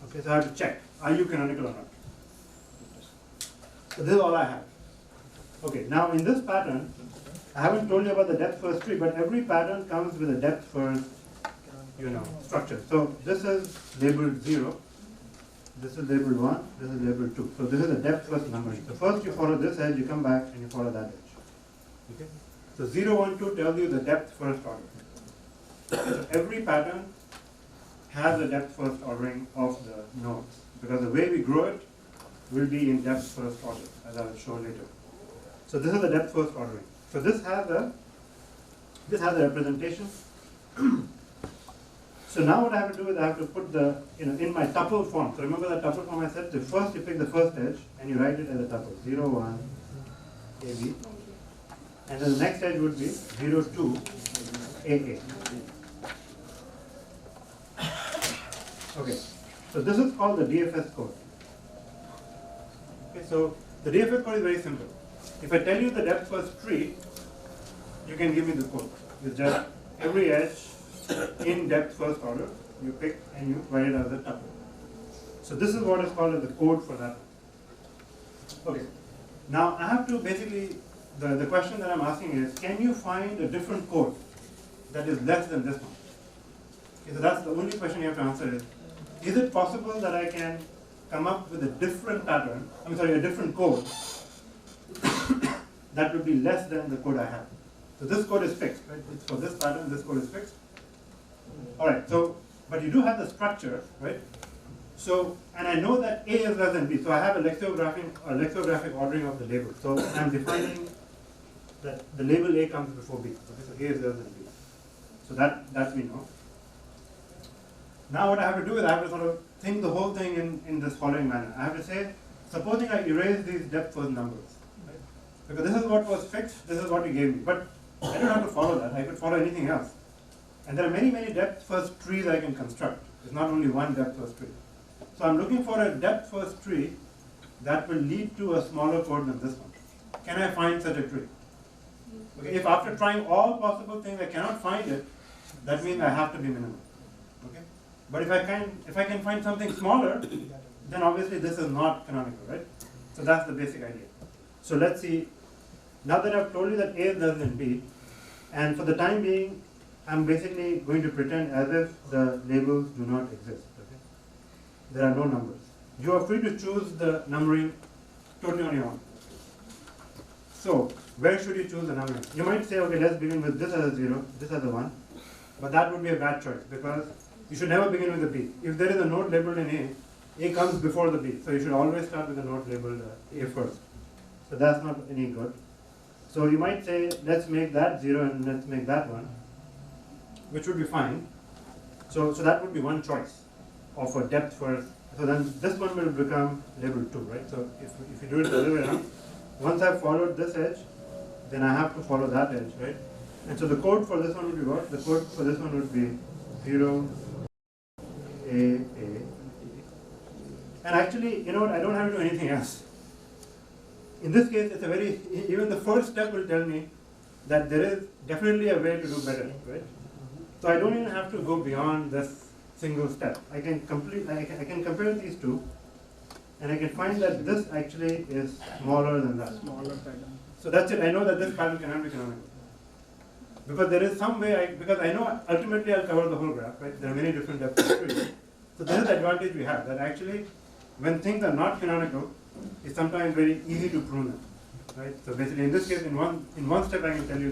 Okay, so I have to check, are you canonical or not? So this is all I have. Okay, now in this pattern, I haven't told you about the depth first tree, but every pattern comes with a depth first, structure. So this is labeled 0, this is labeled 1, this is labeled 2. So this is the depth first numbering. So first you follow this edge, you come back and you follow that edge. Okay? So 0, 1, 2 tells you the depth first order. So every pattern has a depth first ordering of the nodes, because the way we grow it will be in depth first order, as I will show later. So this is the depth first ordering. So this has a representation. So now what I have to do is I have to put the, in my tuple form. So remember that tuple form I said, so first you pick the first edge and you write it as a tuple, 0, 1, AB. And then the next edge would be 0, 2, AA. Okay, so this is called the DFS code. Okay, so the DFS code is very simple. If I tell you the depth first tree, you can give me the code. It's just every edge in depth first order, you pick and you write it as a tuple. So this is what is called as the code for that. Okay, now I have to basically, the question that I'm asking is, can you find a different code that is less than this one? Okay, so that's the only question you have to answer is it possible that I can come up with a different pattern, a different code that would be less than the code I have? So this code is fixed, right? It's for this pattern, this code is fixed. All right, so, but you do have the structure, right? So, and I know that A is less than B, so I have a lexicographic ordering of the label. So I'm defining that the label A comes before B. Okay, so A is less than B. So that we know. Now what I have to do is I have to sort of think the whole thing in this following manner. I have to say, supposing I erase these depth first numbers, right? Because this is what was fixed, this is what you gave me. But I don't have to follow that, I could follow anything else. And there are many, many depth first trees I can construct. It's not only one depth first tree. So I'm looking for a depth first tree that will lead to a smaller code than this one. Can I find such a tree? Okay, if after trying all possible things I cannot find it, that means I have to be minimal. Okay? But if I can find something smaller, then obviously this is not canonical, right? So that's the basic idea. So let's see, now that I've told you that A is less than B, and for the time being, I'm basically going to pretend as if the labels do not exist. Okay? There are no numbers. You are free to choose the numbering totally on your own. So, where should you choose the numbering? You might say, okay, let's begin with this as a 0, this as a 1, but that would be a bad choice because you should never begin with a B. If there is a node labeled in A comes before the B, so you should always start with a node labeled A first. So that's not any good. So you might say, let's make that 0 and let's make that 1, which would be fine. So that would be one choice of a depth first. So then this one will become labeled 2, right? So if you do it the other way around, once I've followed this edge, then I have to follow that edge, right? And so the code for this one would be what? The code for this one would be 0, A. And actually, you know what, I don't have to do anything else. In this case, it's even the first step will tell me that there is definitely a way to do better, right? So I don't even have to go beyond this single step. I can compare these two, and I can find that this actually is smaller than that. Smaller pattern. So that's it. I know that this pattern cannot be canonical. Because there is some way, because I know ultimately I'll cover the whole graph, right? There are many different depths of trees. So this is the advantage we have, that actually when things are not canonical, it's sometimes very easy to prune them, right? So basically in this case, in one step I can tell you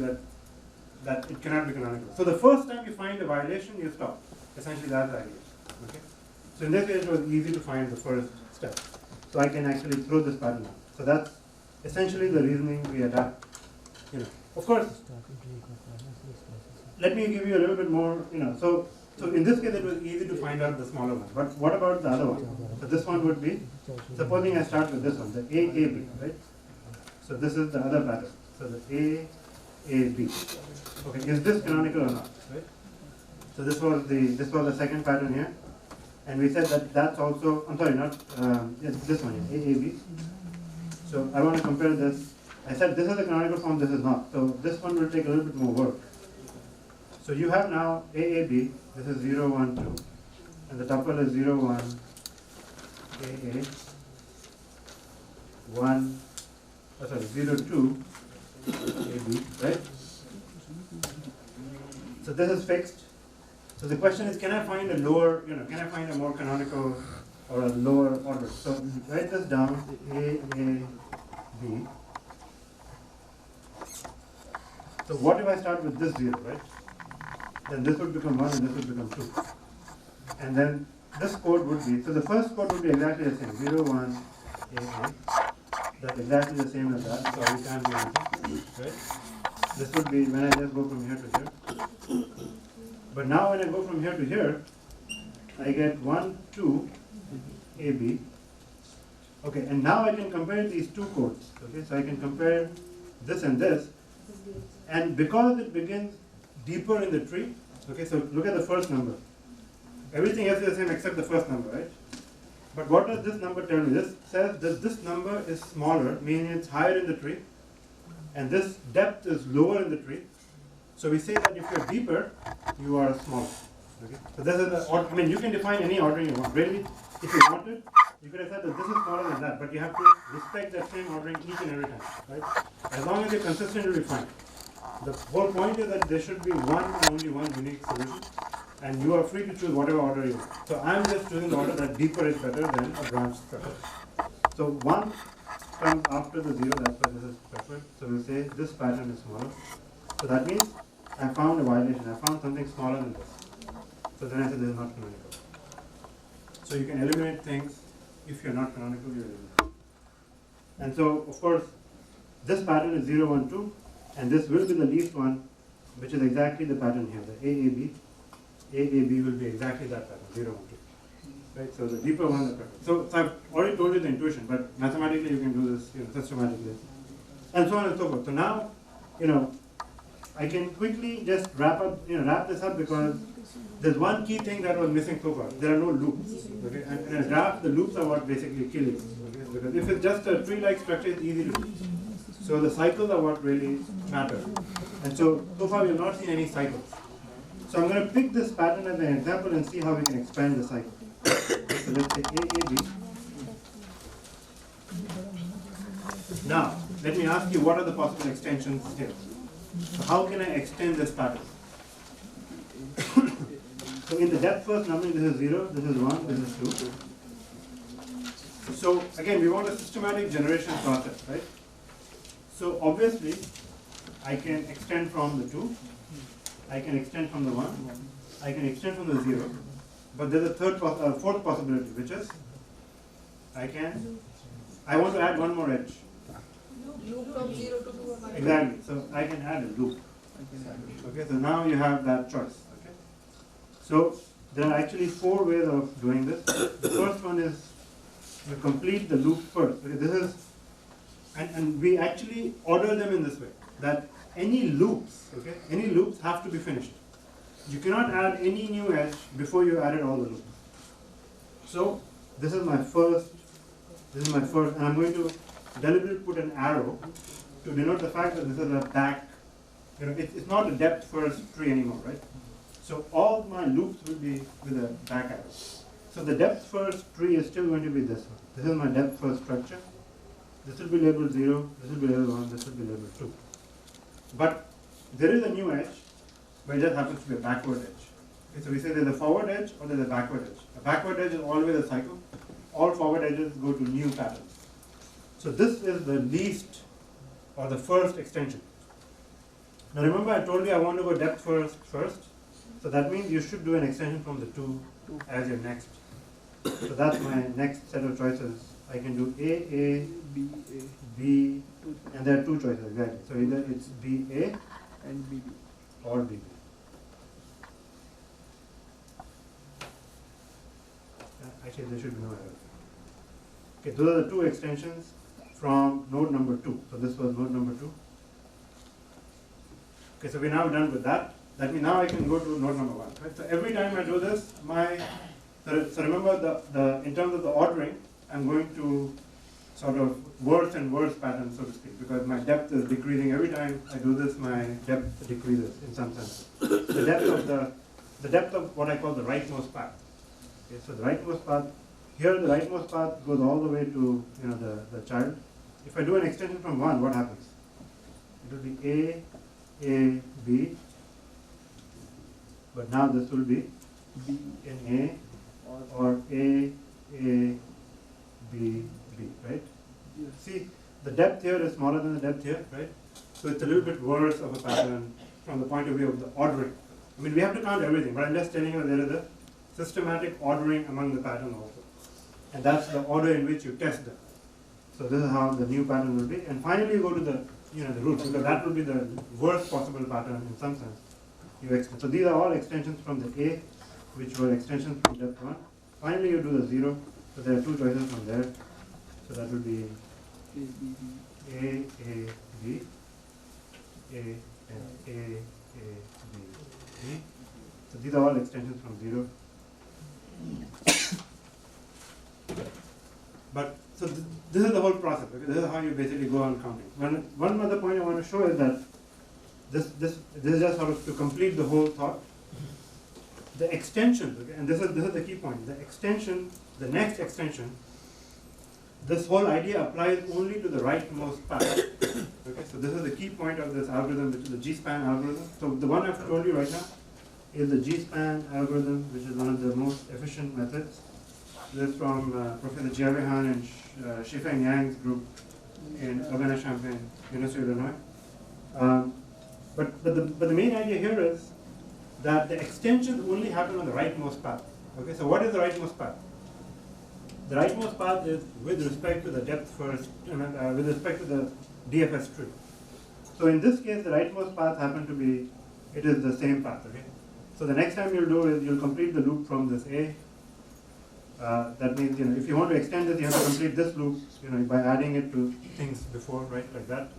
that it cannot be canonical. So the first time you find a violation, you stop. Essentially that's the idea, okay? So in this case, it was easy to find the first step. So I can actually throw this pattern out. So that's essentially the reasoning we adapt. Of course, let me give you a little bit more, so in this case it was easy to find out the smaller one. But what about the other one? So this one would be, supposing I start with this one, the AAB, right? So this is the other pattern. So the AAB. Okay, is this canonical or not? Right? So this was the second pattern here. And we said that that's also, I'm sorry, not, yes, this one here, AAB. So I want to compare this. I said this is the canonical form, this is not. So this one will take a little bit more work. So you have now AAB, this is 0, 1, 2. And the tuple is 0, 1, AA, 0, 2, AB, right? So this is fixed. So the question is, can I find a lower, can I find a more canonical or a lower order? So write this down, AAB. So what if I start with this 0, right? Then this would become 1 and this would become 2. And then this code would be, so the first code would be exactly the same, 0, 1, A. That's exactly the same as that, so we can't do anything, right? This would be when I just go from here to here. But now when I go from here to here, I get 1, 2, AB. Okay, and now I can compare these two codes. Okay, so I can compare this and this. And because it begins deeper in the tree, okay, so look at the first number. Everything else is the same except the first number, right? But what does this number tell me? This says that this number is smaller, meaning it's higher in the tree, and this depth is lower in the tree. So we say that if you're deeper, you are smaller. Okay? So this is the order. I mean, you can define any ordering you want. Really, if you wanted, you could have said that this is smaller than that, but you have to respect that same ordering each and every time, right? As long as you're consistent, you'll be fine. The whole point is that there should be one and only one unique solution, and you are free to choose whatever order you want. So I'm just choosing the order that deeper is better than a branch structure. So 1 comes after the 0, that's why this is preferred. So we'll say this pattern is smaller. So that means I found a violation, I found something smaller than this. So then I say this is not canonical. So you can eliminate things. If you're not canonical, you eliminate. And so, of course, this pattern is 0, 1, 2, and this will be the least one, which is exactly the pattern here, the AAB. AAB will be exactly that pattern, 0, 1, 2. Right? So the deeper one, the better. So I've already told you the intuition, but mathematically you can do this, systematically, and so on and so forth. So now, I can quickly just wrap this up because there's one key thing that was missing so far. There are no loops. Okay? And in a graph, the loops are what basically kill it. Okay? Because if it's just a tree-like structure, it's easy to do. So the cycles are what really matter. And so far we have not seen any cycles. So I'm going to pick this pattern as an example and see how we can expand the cycle. So let's say AAB. Now, let me ask you, what are the possible extensions here? So how can I extend this pattern? So in the depth first numbering, this is 0, this is 1, this is 2. So again, we want a systematic generation process, right? So obviously, I can extend from the 2, I can extend from the 1, I can extend from the 0, but there's a fourth possibility, which is I want to add one more edge. Loop from 0 to 2. Exactly. So I can add a loop. Okay. So now you have that choice. Okay. So there are actually 4 ways of doing this. The first one is you complete the loop first. Okay. This is and we actually order them in this way that any loops have to be finished. You cannot add any new edge before you added all the loops. So this is my first, and I'm going to deliberately put an arrow to denote the fact that this is a back, it's not a depth first tree anymore, right? So all my loops will be with a back arrow. So the depth first tree is still going to be this one. This is my depth first structure. This will be labeled 0, this will be labeled 1, this will be labeled 2. But there is a new edge, but it just happens to be a backward edge. Okay, so we say there's a forward edge or there's a backward edge. A backward edge is always a cycle. All forward edges go to new patterns. So this is the least or the first extension. Now remember I told you I want to go depth first. So that means you should do an extension from the 2 as your next. So that's my next set of choices. I can do A, B, and there are 2 choices, exactly. So either it's BA and BB. or BB. Actually, there should be no error. Okay, those are the 2 extensions from node number 2. So this was node number 2. Okay, so we're now done with that. That means now I can go to node number 1. Right? So every time I do this, so remember in terms of the ordering, I'm going to sort of worse and worse pattern, so to speak, because my depth is decreasing. Every time I do this, my depth decreases in some sense. The depth of what I call the rightmost path. Okay, so the rightmost path, here the rightmost path goes all the way to the child. If I do an extension from 1, what happens? It will be A, B, but now this will be B in A or A, B, B, right? See, the depth here is smaller than the depth here, right? So it's a little bit worse of a pattern from the point of view of the ordering. I mean, we have to count everything, but I'm just telling you there is a systematic ordering among the pattern also. And that's the order in which you test them. So this is how the new pattern will be. And finally you go to the the root, because that will be the worst possible pattern in some sense. You extend. So these are all extensions from the A, which were extensions from depth 1. Finally you do the 0. So there are two choices from there. So that will be A, B, A, and A, B, B. So these are all extensions from 0. But so this is the whole process. Okay? This is how you basically go on counting. One other point I want to show is that this is just sort of to complete the whole thought. The extension, okay, and this is the key point. The extension, the next extension, this whole idea applies only to the rightmost path. Okay, so this is the key point of this algorithm, which is the gSpan algorithm. So the one I've told you right now is the gSpan algorithm, which is one of the most efficient methods. This is from Professor GIAN and Shifeng Yang's group in Urbana-Champaign, University of Illinois. But the main idea here is that the extensions only happen on the rightmost path. Okay, so what is the rightmost path? The rightmost path is with respect to the depth first, with respect to the DFS tree. So in this case, the rightmost path happen to be, it is the same path. Okay. So the next time you'll do is you'll complete the loop from this A. That means if you want to extend this, you have to complete this loop by adding it to things before, right, like that.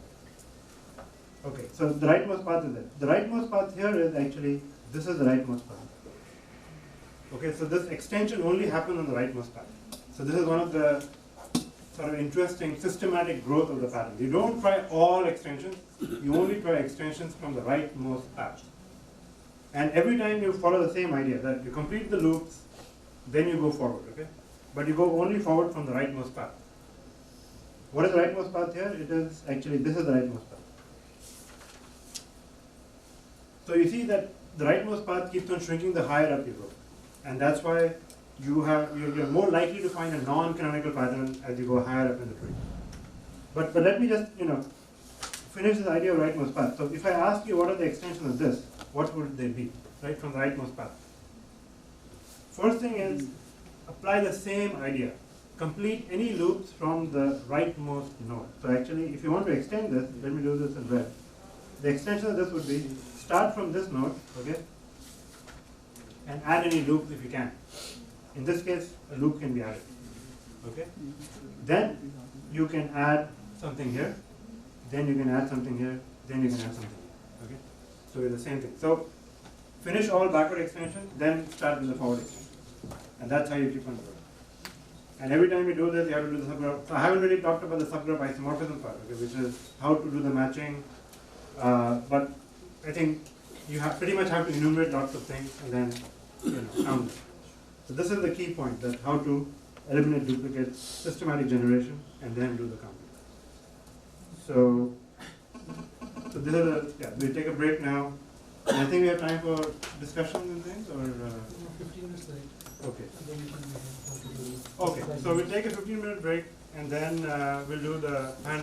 Okay. So the rightmost path is there. The rightmost path here is actually this is the rightmost path. Okay. So this extension only happens on the rightmost path. So this is one of the sort of interesting systematic growth of the pattern. You don't try all extensions. You only try extensions from the rightmost path. And every time you follow the same idea that you complete the loops, then you go forward, okay? But you go only forward from the rightmost path. What is the rightmost path here? It is actually, this is the rightmost path. So you see that the rightmost path keeps on shrinking the higher up you go. And that's why you're more likely to find a non-canonical pattern as you go higher up in the tree. But let me just, finish this idea of rightmost path. So if I ask you what are the extensions of this, what would they be, right, from the rightmost path? First thing is, apply the same idea. Complete any loops from the rightmost node. So actually, if you want to extend this, let me do this in red. The extension of this would be, start from this node, okay, and add any loops if you can. In this case, a loop can be added, okay? Then you can add something here, then you can add something here, then you can add something here, okay? So it's the same thing. So finish all backward extension, then start with the forward extension. And that's how you keep on going. And every time you do this, you have to do the subgroup. So I haven't really talked about the subgroup isomorphism part, okay, which is how to do the matching. But I think you pretty much have to enumerate lots of things and then count them. So this is the key point, that how to eliminate duplicates, systematic generation, and then do the counting. So this is we'll take a break now. And I think we have time for discussions and things, or 15 minutes late. okay. Then we can Okay, so we'll take a 15-minute break, and then we'll do the hand